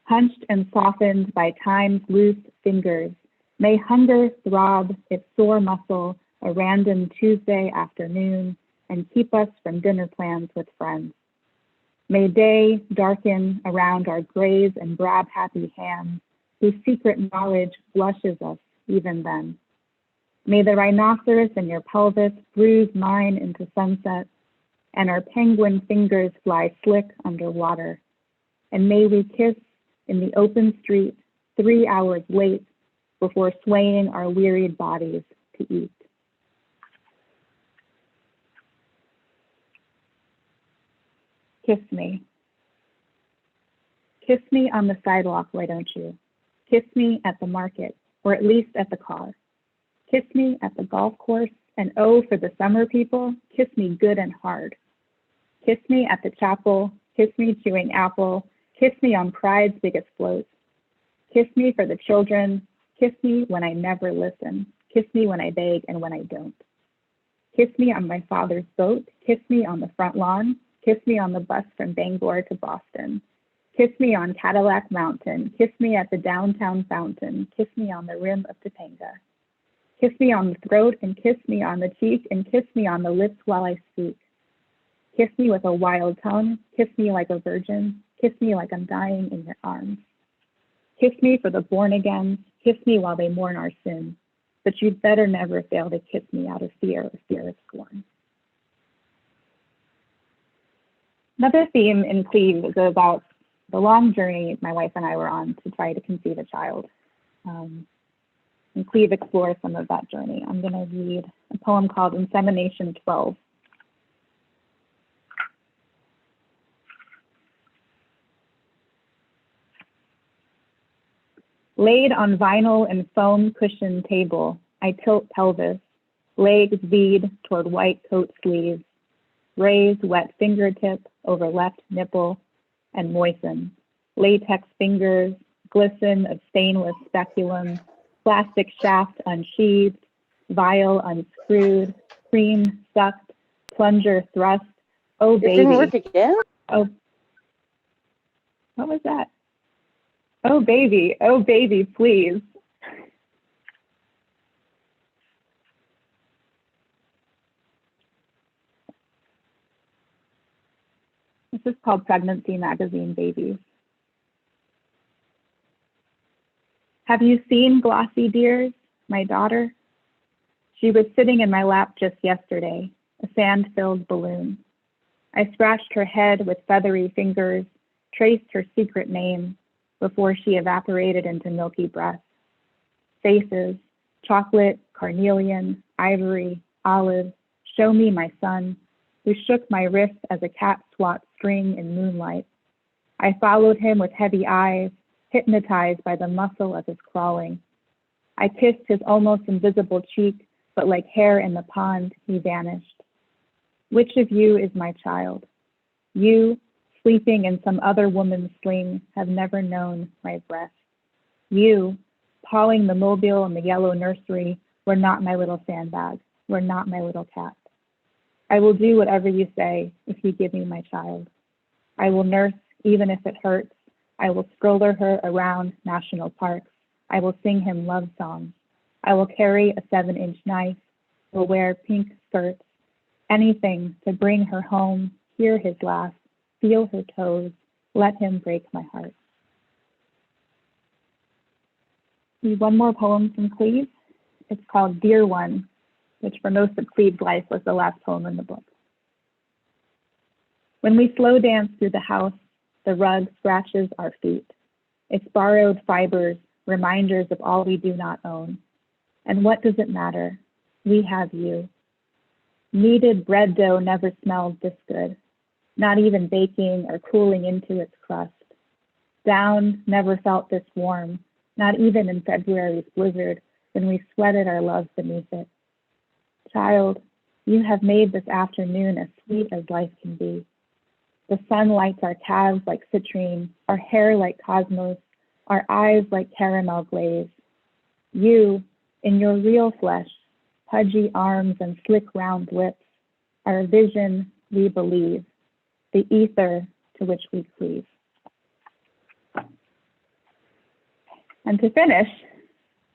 hunched and softened by time's loose fingers, may hunger throb its sore muscle a random Tuesday afternoon and keep us from dinner plans with friends. May day darken around our graze and grab-happy hands, whose secret knowledge blushes us even then. May the rhinoceros in your pelvis bruise mine into sunset, and our penguin fingers fly slick underwater. And may we kiss in the open street 3 hours late before swaying our wearied bodies to eat. Kiss me. Kiss me on the sidewalk, why don't you? Kiss me at the market, or at least at the car. Kiss me at the golf course, and oh, for the summer people, kiss me good and hard. Kiss me at the chapel, kiss me chewing apple, kiss me on Pride's biggest float. Kiss me for the children, kiss me when I never listen, kiss me when I beg and when I don't. Kiss me on my father's boat, kiss me on the front lawn, kiss me on the bus from Bangor to Boston. Kiss me on Cadillac Mountain, kiss me at the downtown fountain, kiss me on the rim of Topanga. Kiss me on the throat and kiss me on the cheek and kiss me on the lips while I speak. Kiss me with a wild tongue, kiss me like a virgin, kiss me like I'm dying in your arms. Kiss me for the born again, kiss me while they mourn our sin, but you'd better never fail to kiss me out of fear or fear of scorn. Another theme in Cleve is about the long journey my wife and I were on to try to conceive a child. And Cleve explores some of that journey. I'm going to read a poem called Insemination 12. Laid on vinyl and foam cushion table, I tilt pelvis, legs V'd toward white coat sleeves, raise wet fingertip over left nipple, and moisten. Latex fingers glisten of stainless speculum, plastic shaft unsheathed, vial unscrewed, cream sucked, plunger thrust. Oh, baby. It didn't work again? Oh, what was that? Oh, baby, please. This is called Pregnancy Magazine Babies. Have you seen Glossy Dears, my daughter? She was sitting in my lap just yesterday, a sand-filled balloon. I scratched her head with feathery fingers, traced her secret name before she evaporated into milky breath. Faces, chocolate, carnelian, ivory, olive, show me my son, who shook my wrist as a cat swats string in moonlight. I followed him with heavy eyes, hypnotized by the muscle of his crawling. I kissed his almost invisible cheek, but like hair in the pond, he vanished. Which of you is my child? You, sleeping in some other woman's sling, have never known my breast. You, pawing the mobile in the yellow nursery, were not my little sandbag, were not my little cat. I will do whatever you say if you give me my child. I will nurse even if it hurts. I will stroller her around national parks. I will sing him love songs. I will carry a 7-inch knife, will wear pink skirts, anything to bring her home, hear his laugh, feel her toes, let him break my heart. Read one more poem from Cleve. It's called Dear One, which for most of Cleve's life was the last poem in the book. When we slow dance through the house, the rug scratches our feet. Its borrowed fibers, reminders of all we do not own. And what does it matter? We have you. Kneaded bread dough never smelled this good, not even baking or cooling into its crust. Down never felt this warm, not even in February's blizzard when we sweated our love beneath it. Child, you have made this afternoon as sweet as life can be. The sun lights our calves like citrine, our hair like cosmos, our eyes like caramel glaze. You, in your real flesh, pudgy arms and slick round lips, are a vision we believe, the ether to which we cleave. And to finish,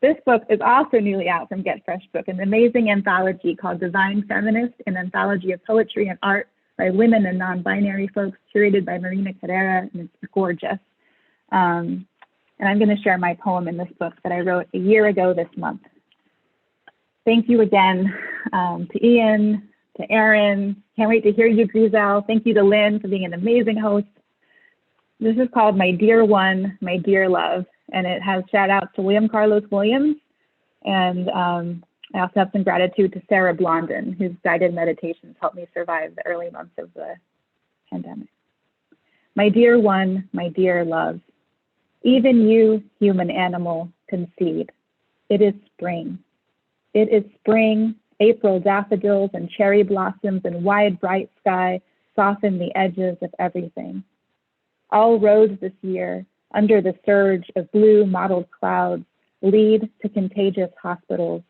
this book is also newly out from Get Fresh Book, an amazing anthology called Divine Feminist, an anthology of poetry and art by women and non-binary folks, curated by Marina Carrera, and it's gorgeous. And I'm going to share my poem in this book that I wrote a year ago this month. Thank you again to Ian, to Aaron. Can't wait to hear you, Grisel. Thank you to Lynn for being an amazing host. This is called My Dear One, My Dear Love, and it has shout outs to William Carlos Williams. And I also have some gratitude to Sarah Blondin, whose guided meditations helped me survive the early months of the pandemic. My dear one, my dear love, even you, human animal, concede. It is spring. It is spring. April daffodils and cherry blossoms and wide, bright sky soften the edges of everything. All roads this year, under the surge of blue mottled clouds, lead to contagious hospitals,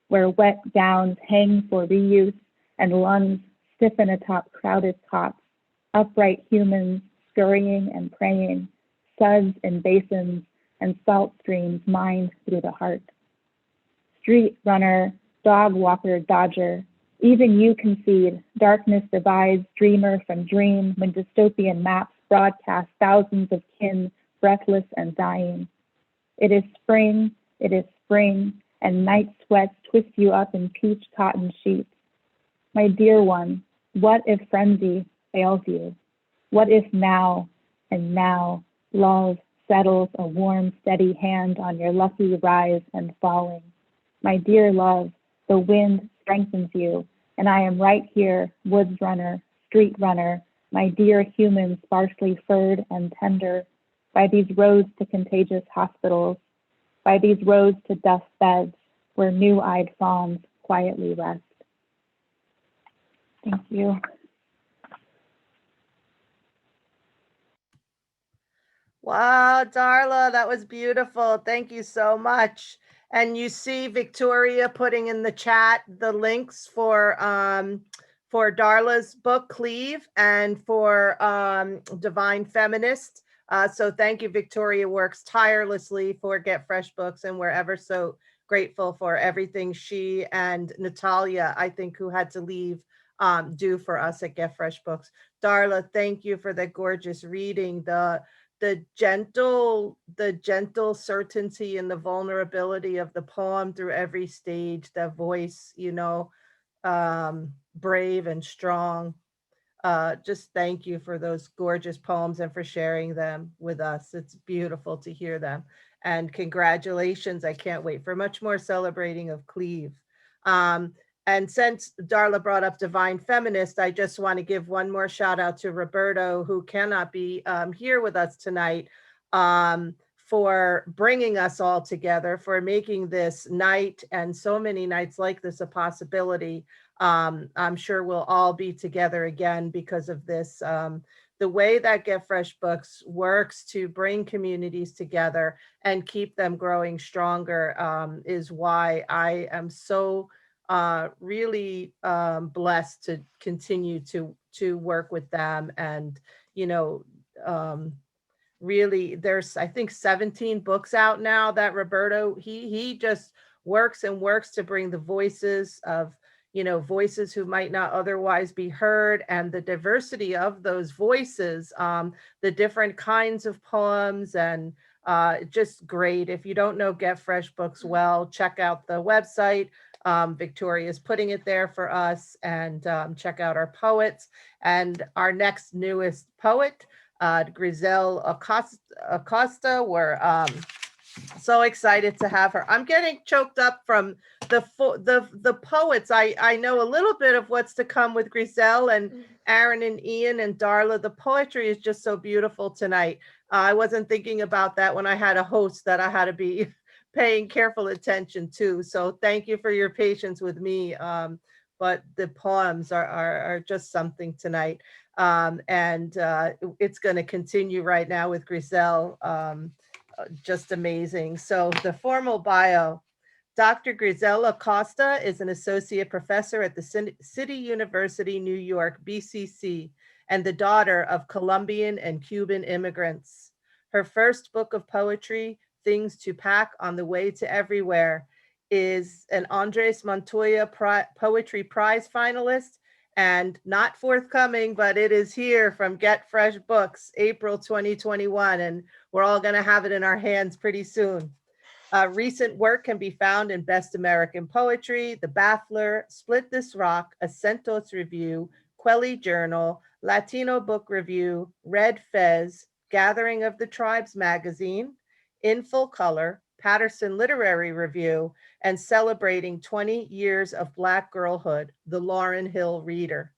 where wet gowns hang for reuse and lungs stiffen atop crowded cots, upright humans scurrying and praying, suds in basins and salt streams mined through the heart. Street runner, dog walker, dodger, even you concede darkness divides dreamer from dream when dystopian maps broadcast thousands of kin breathless and dying. It is spring, and night sweats twist you up in peach cotton sheets. My dear one, what if frenzy fails you? What if now, and now, love settles a warm, steady hand on your lucky rise and falling? My dear love, the wind strengthens you, and I am right here, woods runner, street runner, my dear human sparsely furred and tender, by these roads to contagious hospitals, by these roads to dust beds where new-eyed fawns quietly rest. Thank you. Wow, Darla, that was beautiful. Thank you so much. And you see Victoria putting in the chat the links for Darla's book, Cleave, and for Divine Feminist. So thank you, Victoria works tirelessly for Get Fresh Books, and we're ever so grateful for everything she and Natalia, I think, who had to leave, do for us at Get Fresh Books. Darla, thank you for the gorgeous reading, the gentle certainty and the vulnerability of the poem through every stage, the voice, brave and strong. Just thank you for those gorgeous poems and for sharing them with us. It's beautiful to hear them. And congratulations. I can't wait for much more celebrating of Cleave. And since Darla brought up Divine Feminist, I just want to give one more shout out to Roberto, who cannot be here with us tonight, for bringing us all together, for making this night and so many nights like this a possibility. I'm sure we'll all be together again because of this. The way that Get Fresh Books works to bring communities together and keep them growing stronger is why I am so really blessed to continue to work with them. And really, there's, I think, 17 books out now that Roberto, he just works and works to bring the voices of voices who might not otherwise be heard, and the diversity of those voices, the different kinds of poems, and just great. If you don't know Get Fresh Books well, check out the website. Victoria's putting it there for us, and check out our poets. And our next newest poet, Grisel Acosta, we're so excited to have her. I'm getting choked up from the poets. I know a little bit of what's to come with Grisel and Aaron and Ian and Darla. The poetry is just so beautiful tonight. I wasn't thinking about that when I had a host that I had to be paying careful attention to. So thank you for your patience with me. But the poems are just something tonight. And it's going to continue right now with Grisel. Just amazing. So the formal bio: Dr. Grisel Acosta is an associate professor at the City University, New York, BCC, and the daughter of Colombian and Cuban immigrants. Her first book of poetry, Things to Pack on the Way to Everywhere, is an Andres Montoya Poetry Prize finalist and not forthcoming, but it is here from Get Fresh Books, April 2021, and we're all going to have it in our hands pretty soon. Recent work can be found in Best American Poetry, The Baffler, Split This Rock, Acentos Review, Quelly Journal, Latino Book Review, Red Fez, Gathering of the Tribes Magazine, In Full Color, Patterson Literary Review, and celebrating 20 years of Black girlhood, The Lauryn Hill Reader.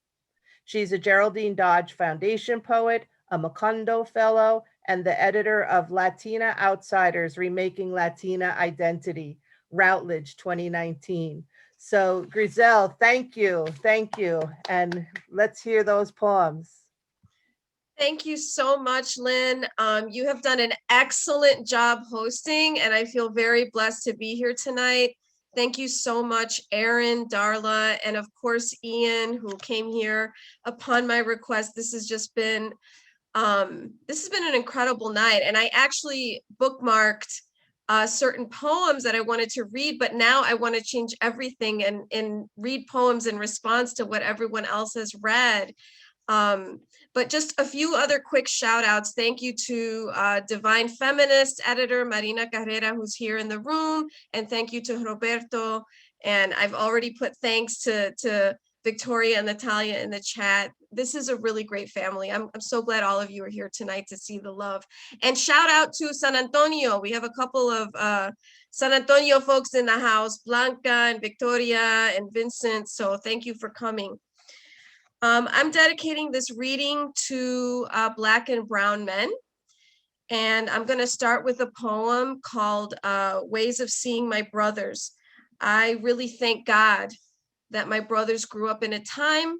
She's a Geraldine Dodge Foundation poet, a Macondo Fellow, and the editor of Latina Outsiders, Remaking Latina Identity, Routledge 2019. So Grisel, thank you. And let's hear those poems. Thank you so much, Lynn. You have done an excellent job hosting, and I feel very blessed to be here tonight. Thank you so much, Erin, Darla, and of course, Ian, who came here upon my request. This has been an incredible night, and I actually bookmarked certain poems that I wanted to read, but now I want to change everything and read poems in response to what everyone else has read. But just a few other quick shout outs. Thank you to Divine Feminist editor Marina Carrera, who's here in the room. And thank you to Roberto. And I've already put thanks to Victoria and Natalia in the chat. This is a really great family. I'm so glad all of you are here tonight to see the love. And shout out to San Antonio. We have a couple of San Antonio folks in the house, Blanca and Victoria and Vincent. So thank you for coming. I'm dedicating this reading to Black and Brown men. And I'm going to start with a poem called Ways of Seeing My Brothers. I really thank God that my brothers grew up in a time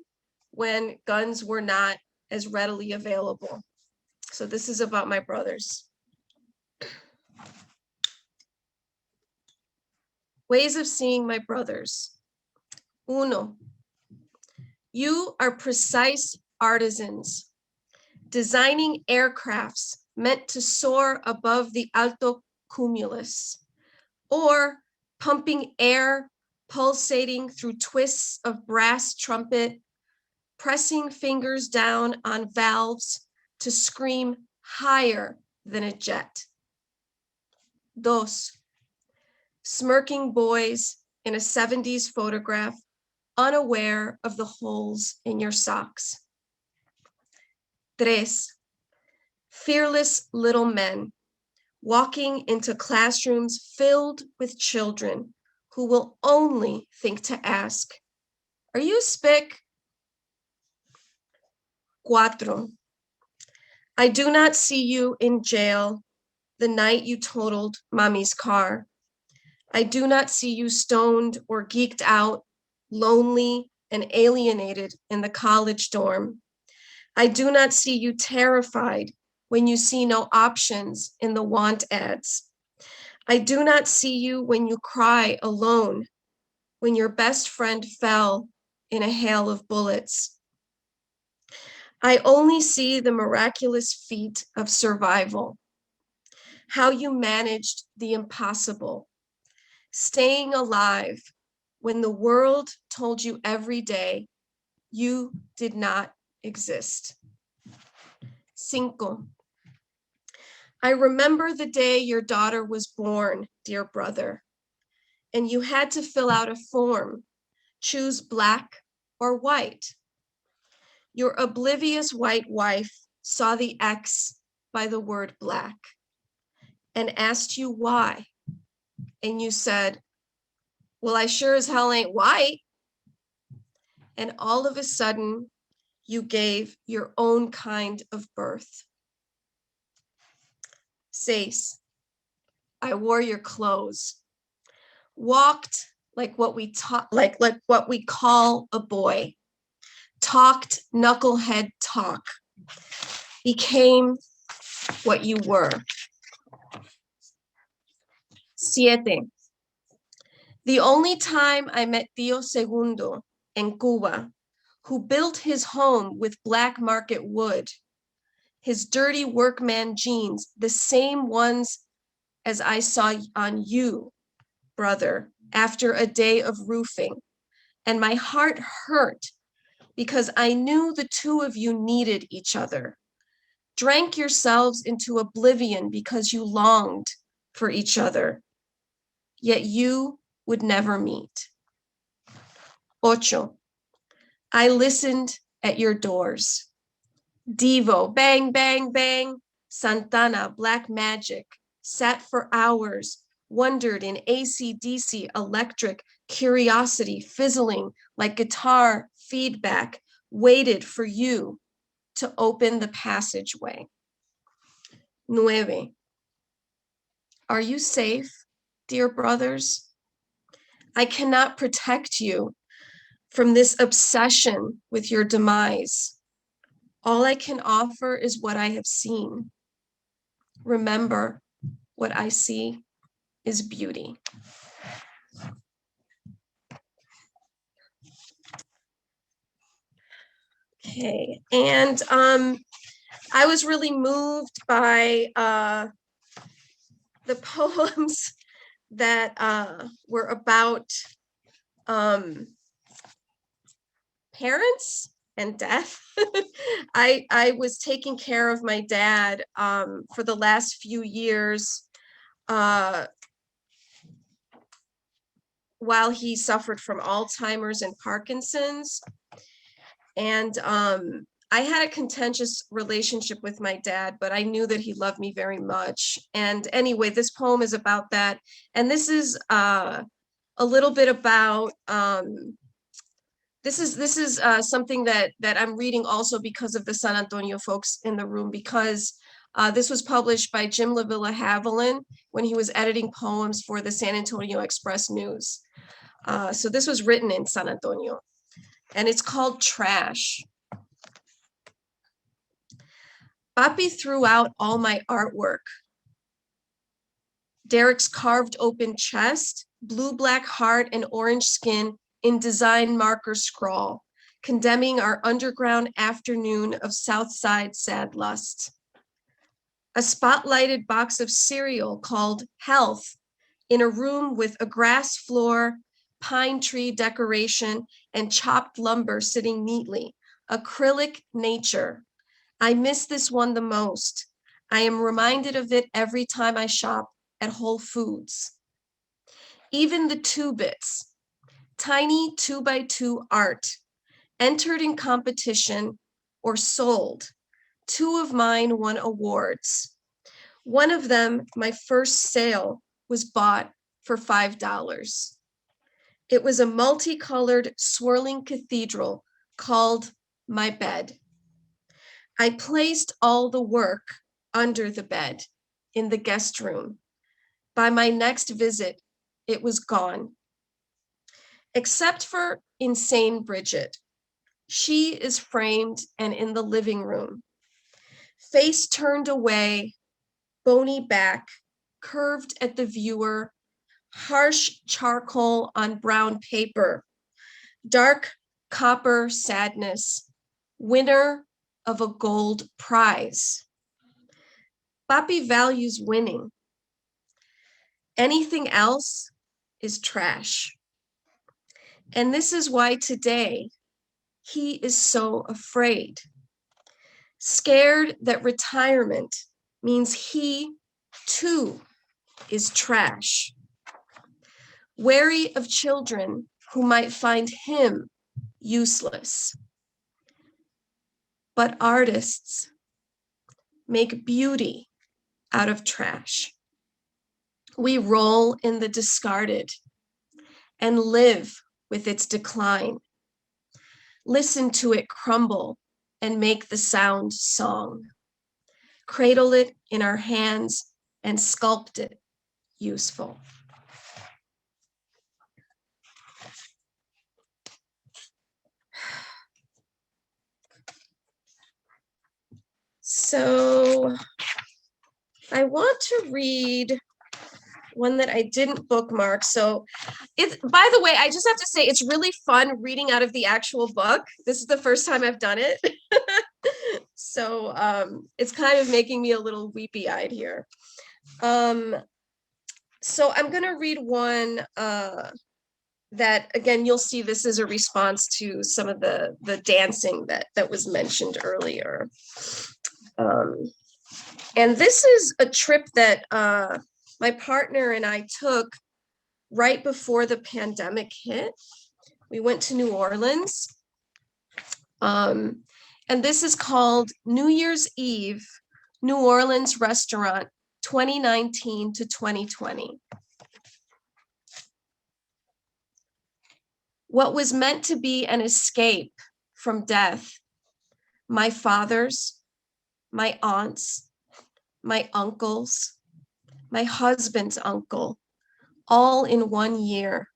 when guns were not as readily available. So this is about my brothers. Ways of Seeing My Brothers. Uno. You are precise artisans, designing aircrafts meant to soar above the alto cumulus, or pumping air pulsating through twists of brass trumpet, pressing fingers down on valves to scream higher than a jet. Dos. Smirking boys in a 70s photograph, unaware of the holes in your socks. Tres. Fearless little men walking into classrooms filled with children who will only think to ask, "Are you spick?" Cuatro. I do not see you in jail the night you totaled mommy's car. I do not see you stoned or geeked out, lonely and alienated in the college dorm. I do not see you terrified when you see no options in the want ads. I do not see you when you cry alone, when your best friend fell in a hail of bullets. I only see the miraculous feat of survival, how you managed the impossible, staying alive when the world told you every day you did not exist. Cinco. I remember the day your daughter was born, dear brother, and you had to fill out a form, choose black or white. Your oblivious white wife saw the X by the word black and asked you why. And you said, "Well, I sure as hell ain't white." And all of a sudden, you gave your own kind of birth. Seis. I wore your clothes, walked like what we taught, like what we call a boy, talked knucklehead talk, became what you were. Siete. The only time I met Tío Segundo in Cuba, who built his home with black market wood, his dirty workman jeans, the same ones as I saw on you, brother, after a day of roofing. And my heart hurt because I knew the two of you needed each other. Drank yourselves into oblivion because you longed for each other, yet you would never meet. Ocho, I listened at your doors. Devo, bang, bang, bang. Santana, black magic. Sat for hours, wondered in AC/DC electric curiosity fizzling like guitar feedback, waited for you to open the passageway. Nueve, are you safe, dear brothers? I cannot protect you from this obsession with your demise. All I can offer is what I have seen. Remember, what I see is beauty. Okay, and I was really moved by the poems that were about parents and death. I was taking care of my dad for the last few years while he suffered from Alzheimer's and Parkinson's. And I had a contentious relationship with my dad, but I knew that he loved me very much. And anyway, this poem is about that. And this is a little bit about, this is something that I'm reading also because of the San Antonio folks in the room, because this was published by Jim LaVilla Haviland when he was editing poems for the San Antonio Express News. So this was written in San Antonio, and it's called Trash. Papi threw out all my artwork. Derek's carved open chest, blue-black heart, and orange skin in design marker scrawl, condemning our underground afternoon of Southside sad lust. A spotlighted box of cereal called Health in a room with a grass floor, pine tree decoration, and chopped lumber sitting neatly. Acrylic nature. I miss this one the most. I am reminded of it every time I shop at Whole Foods. Even the 2-bits, tiny 2x2 art, entered in competition or sold. 2 of mine won awards. One of them, my first sale, was bought for $5. It was a multicolored swirling cathedral called My Bed. I placed all the work under the bed in the guest room. By my next visit, it was gone. Except for insane Bridget. She is framed and in the living room. Face turned away, bony back, curved at the viewer, harsh charcoal on brown paper, dark copper sadness, winner of a gold prize. Papi values winning. Anything else is trash. And this is why today he is so afraid. Scared that retirement means he too is trash. Wary of children who might find him useless. But artists make beauty out of trash. We roll in the discarded and live with its decline. Listen to it crumble and make the sound song. Cradle it in our hands and sculpt it useful. So I want to read one that I didn't bookmark. So it's, by the way, I just have to say, it's really fun reading out of the actual book. This is the first time I've done it. So it's kind of making me a little weepy-eyed here. So I'm gonna read one that again, you'll see this is a response to some of the dancing that was mentioned earlier. And this is a trip that my partner and I took right before the pandemic hit. We went to New Orleans. And this is called New Year's Eve, New Orleans Restaurant, 2019 to 2020. What was meant to be an escape from death, my father's, my aunt's, my uncle's, my husband's uncle, all in 1 year.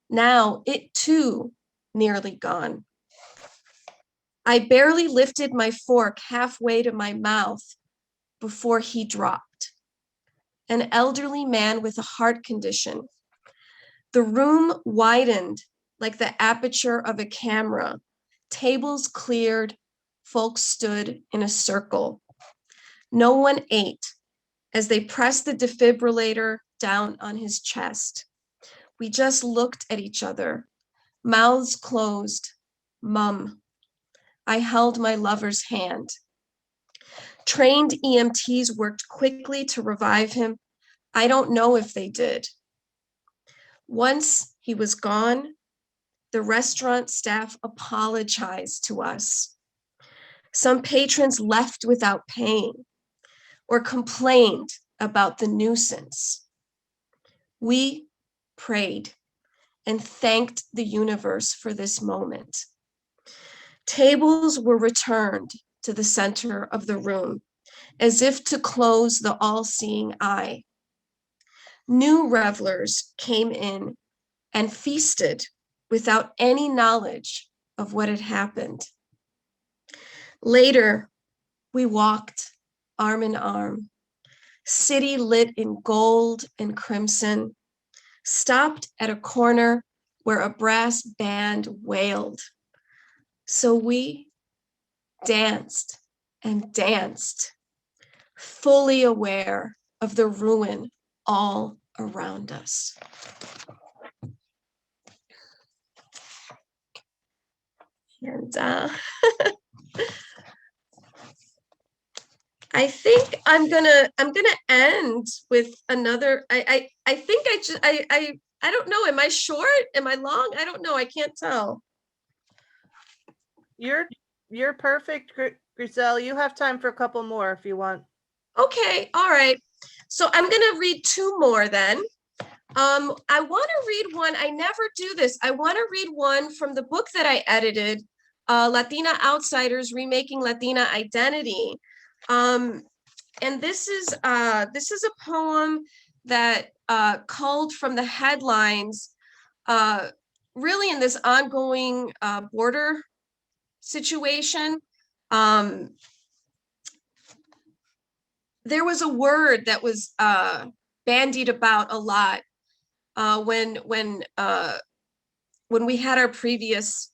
Now it too nearly gone. I barely lifted my fork halfway to my mouth before he dropped. An elderly man with a heart condition. The room widened like the aperture of a camera. Tables cleared, folks stood in a circle. No one ate as they pressed the defibrillator down on his chest. We just looked at each other, mouths closed, mum. I held my lover's hand. Trained EMTs worked quickly to revive him. I don't know if they did. Once he was gone, the restaurant staff apologized to us. Some patrons left without paying or complained about the nuisance. We prayed and thanked the universe for this moment. Tables were returned to the center of the room, as if to close the all-seeing eye. New revelers came in and feasted without any knowledge of what had happened. Later, we walked arm in arm, city lit in gold and crimson, stopped at a corner where a brass band wailed. So we danced and danced, fully aware of the ruin all around us. And I think I'm gonna end with another. I think I don't know. Am I short? Am I long? I don't know. I can't tell. You're perfect, Grisel. You have time for a couple more if you want. Okay, all right. So I'm gonna read two more then. I want to read one. I never do this. I want to read one from the book that I edited, Latina Outsiders: Remaking Latina Identity. And this is a poem that culled from the headlines, really in this ongoing border situation. There was a word that was bandied about a lot when we had our previous,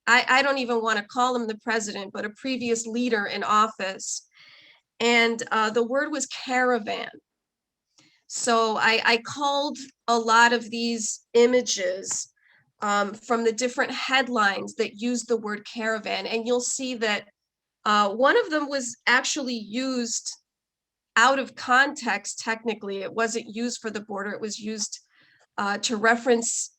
I don't even want to call him the president, but a previous leader in office. And the word was caravan. So I culled a lot of these images from the different headlines that used the word caravan. And you'll see that one of them was actually used out of context. Technically, it wasn't used for the border. It was used to reference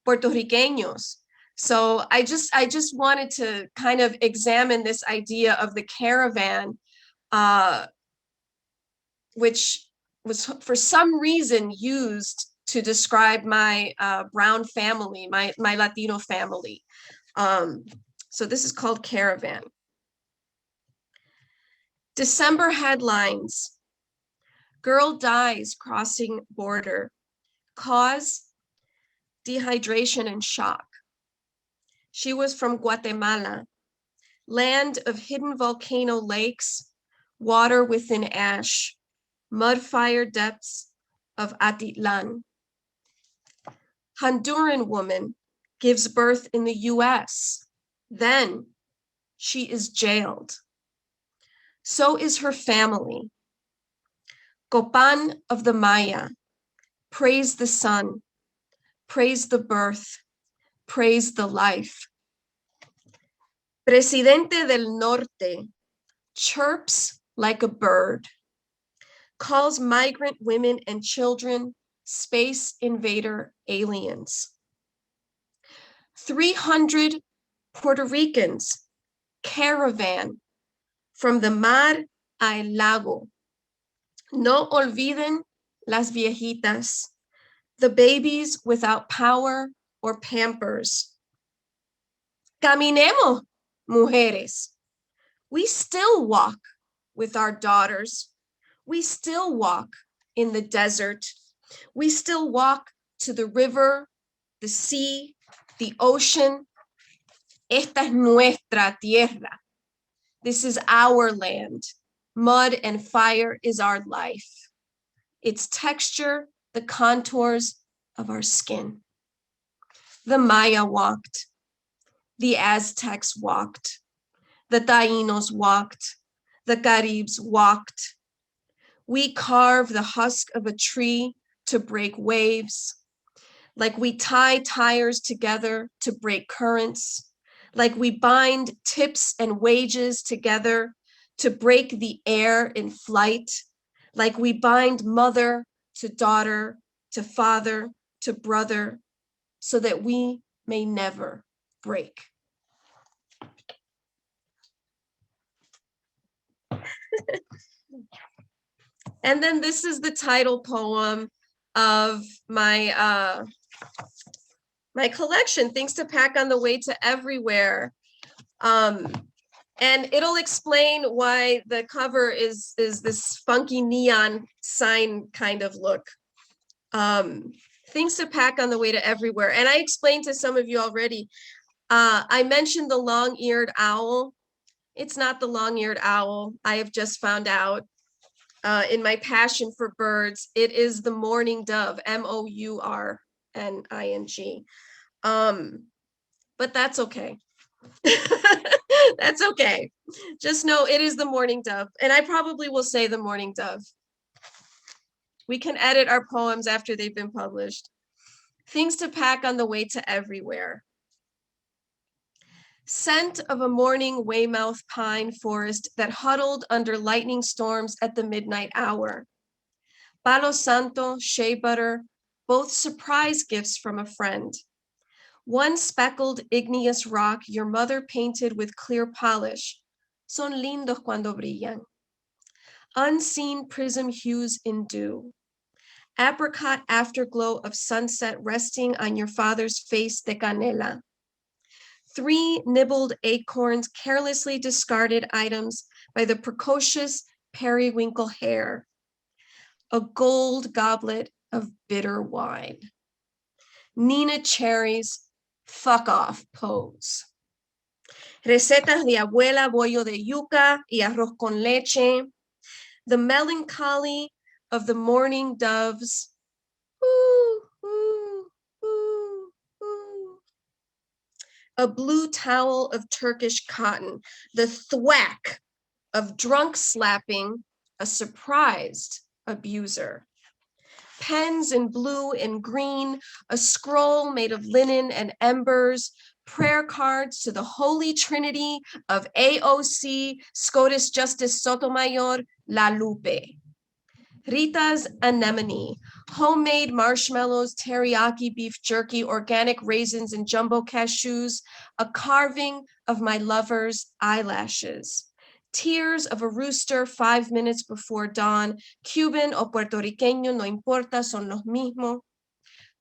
Puerto Ricanos. So I just wanted to kind of examine this idea of the caravan, which was for some reason used to describe my brown family, my Latino family. So this is called Caravan. December headlines: girl dies crossing border. Cause: dehydration and shock. She was from Guatemala, land of hidden volcano lakes, water within ash, mud fire depths of Atitlan. Honduran woman gives birth in the US. Then she is jailed. So is her family. Copan of the Maya, praise the sun, praise the birth, praise the life. Presidente del Norte chirps like a bird, calls migrant women and children space invader aliens. 300 Puerto Ricans caravan from the mar al lago. No olviden las viejitas, the babies without power or pampers. Caminemos, mujeres. We still walk with our daughters. We still walk in the desert. We still walk to the river, the sea, the ocean. Esta es nuestra tierra. This is our land. Mud and fire is our life. Its texture, the contours of our skin. The Maya walked. The Aztecs walked. The Taínos walked. The Caribs walked. We carve the husk of a tree to break waves, like we tie tires together to break currents, like we bind tips and wages together to break the air in flight, like we bind mother to daughter, to father, to brother, so that we may never break. And then this is the title poem of my my collection, Things to Pack on the Way to Everywhere. And it'll explain why the cover is this funky neon sign kind of look. Things to pack on the way to everywhere. And I explained to some of you already, I mentioned the long-eared owl. It's not the long-eared owl. I have just found out in my passion for birds, it is the mourning dove, mourning. But that's okay. That's okay. Just know it is the mourning dove. And I probably will say the mourning dove. We can edit our poems after they've been published. Things to pack on the way to everywhere. Scent of a morning Weymouth pine forest that huddled under lightning storms at the midnight hour. Palo Santo, shea butter, both surprise gifts from a friend. One speckled igneous rock your mother painted with clear polish. Son lindos cuando brillan. Unseen prism hues in dew. Apricot afterglow of sunset resting on your father's face de canela. 3 nibbled acorns, carelessly discarded items by the precocious periwinkle hare. A gold goblet of bitter wine. Nina cherries, fuck off pose. Recetas de abuela, bollo de yuca y arroz con leche. The melancholy of the mourning doves. Ooh, ooh, ooh, ooh. A blue towel of Turkish cotton, the thwack of drunk slapping a surprised abuser. Pens in blue and green, a scroll made of linen and embers, prayer cards to the Holy Trinity of AOC, SCOTUS Justice Sotomayor, La Lupe. Rita's anemone, homemade marshmallows, teriyaki beef jerky, organic raisins and jumbo cashews, a carving of my lover's eyelashes. Tears of a rooster 5 minutes before dawn, Cuban o puertorriqueño, no importa, son los mismos.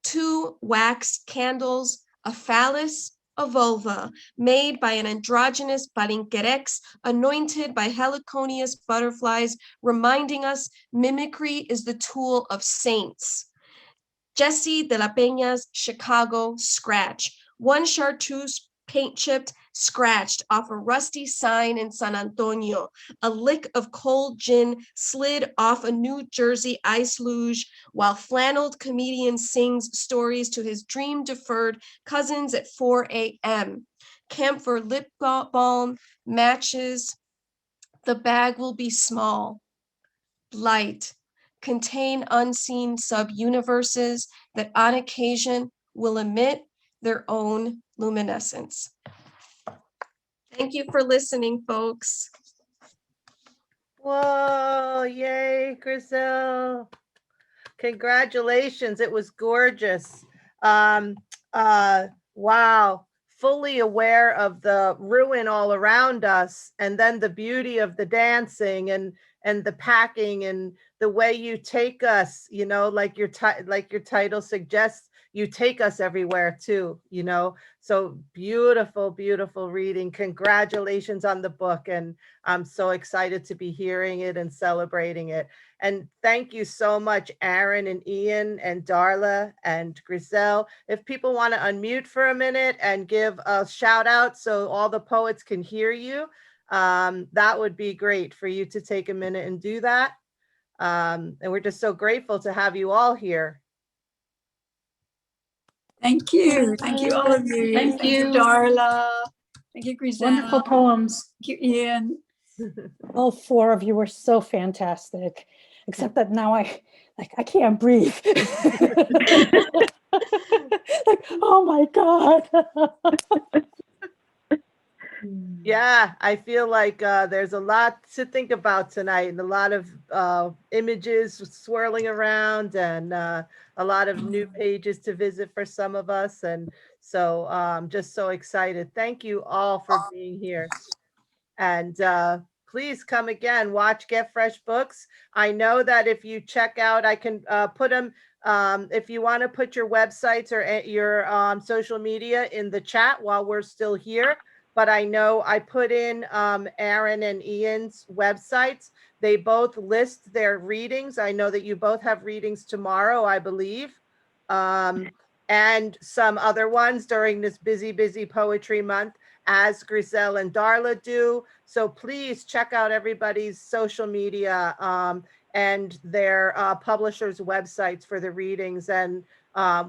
2 wax candles, a phallus, a vulva, made by an androgynous palinquerex, anointed by heliconius butterflies, reminding us mimicry is the tool of saints. Jesse de la Peña's Chicago scratch, 1 chartreuse paint chipped, scratched off a rusty sign in San Antonio. A lick of cold gin slid off a New Jersey ice luge while flanneled comedian sings stories to his dream-deferred cousins at 4 a.m. Camphor lip balm, matches. The bag will be small, light, contain unseen sub-universes that on occasion will emit their own luminescence. Thank you for listening, folks. Whoa, yay, Grisel. Congratulations. It was gorgeous. Um, wow. Fully aware of the ruin all around us, and then the beauty of the dancing and the packing and the way you take us, you know, like your title suggests, you take us everywhere too, you know. So beautiful, beautiful reading. Congratulations on the book. And I'm so excited to be hearing it and celebrating it. And thank you so much, Aaron and Ian and Darla and Grisel. If people want to unmute for a minute and give a shout out so all the poets can hear you, that would be great for you to take a minute and do that. And we're just so grateful to have you all here. Thank you. Thank you, all of you. Thank you. Darla. Thank you, Grisel. Wonderful poems. Thank you, Ian. All four of you were so fantastic, except that now I can't breathe. Like, oh my God. Yeah, I feel like there's a lot to think about tonight and a lot of images swirling around and a lot of new pages to visit for some of us. And so just so excited. Thank you all for being here. And please come again, watch Get Fresh Books. I know that if you check out, I can put them, if you want to put your websites or your social media in the chat while we're still here. But I know I put in Aaron and Ian's websites. They both list their readings. I know that you both have readings tomorrow, I believe, and some other ones during this busy, busy poetry month, as Grisel and Darla do. So please check out everybody's social media and their publishers' websites for the readings. And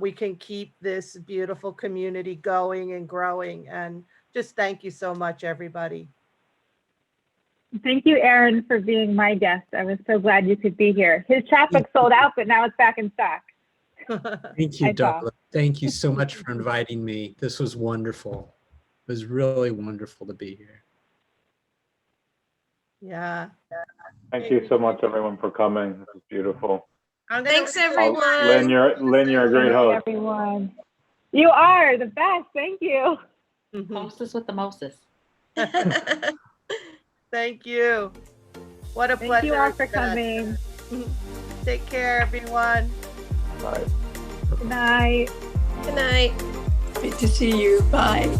we can keep this beautiful community going and growing. And just thank you so much, everybody. Thank you, Aaron, for being my guest. I was so glad you could be here. His chapbook sold out, but now it's back in stock. Thank you, I saw. Darla. Thank you so much for inviting me. This was wonderful. It was really wonderful to be here. Yeah. Thank you so much, everyone, for coming. This is beautiful. Thanks, Lynn, everyone. you're a great host. Everyone. You are the best. Thank you. Hostess with the mostest. Thank you. What a pleasure. Thank you all for coming. Take care, everyone. Bye. Good night. Good night. Great to see you. Bye.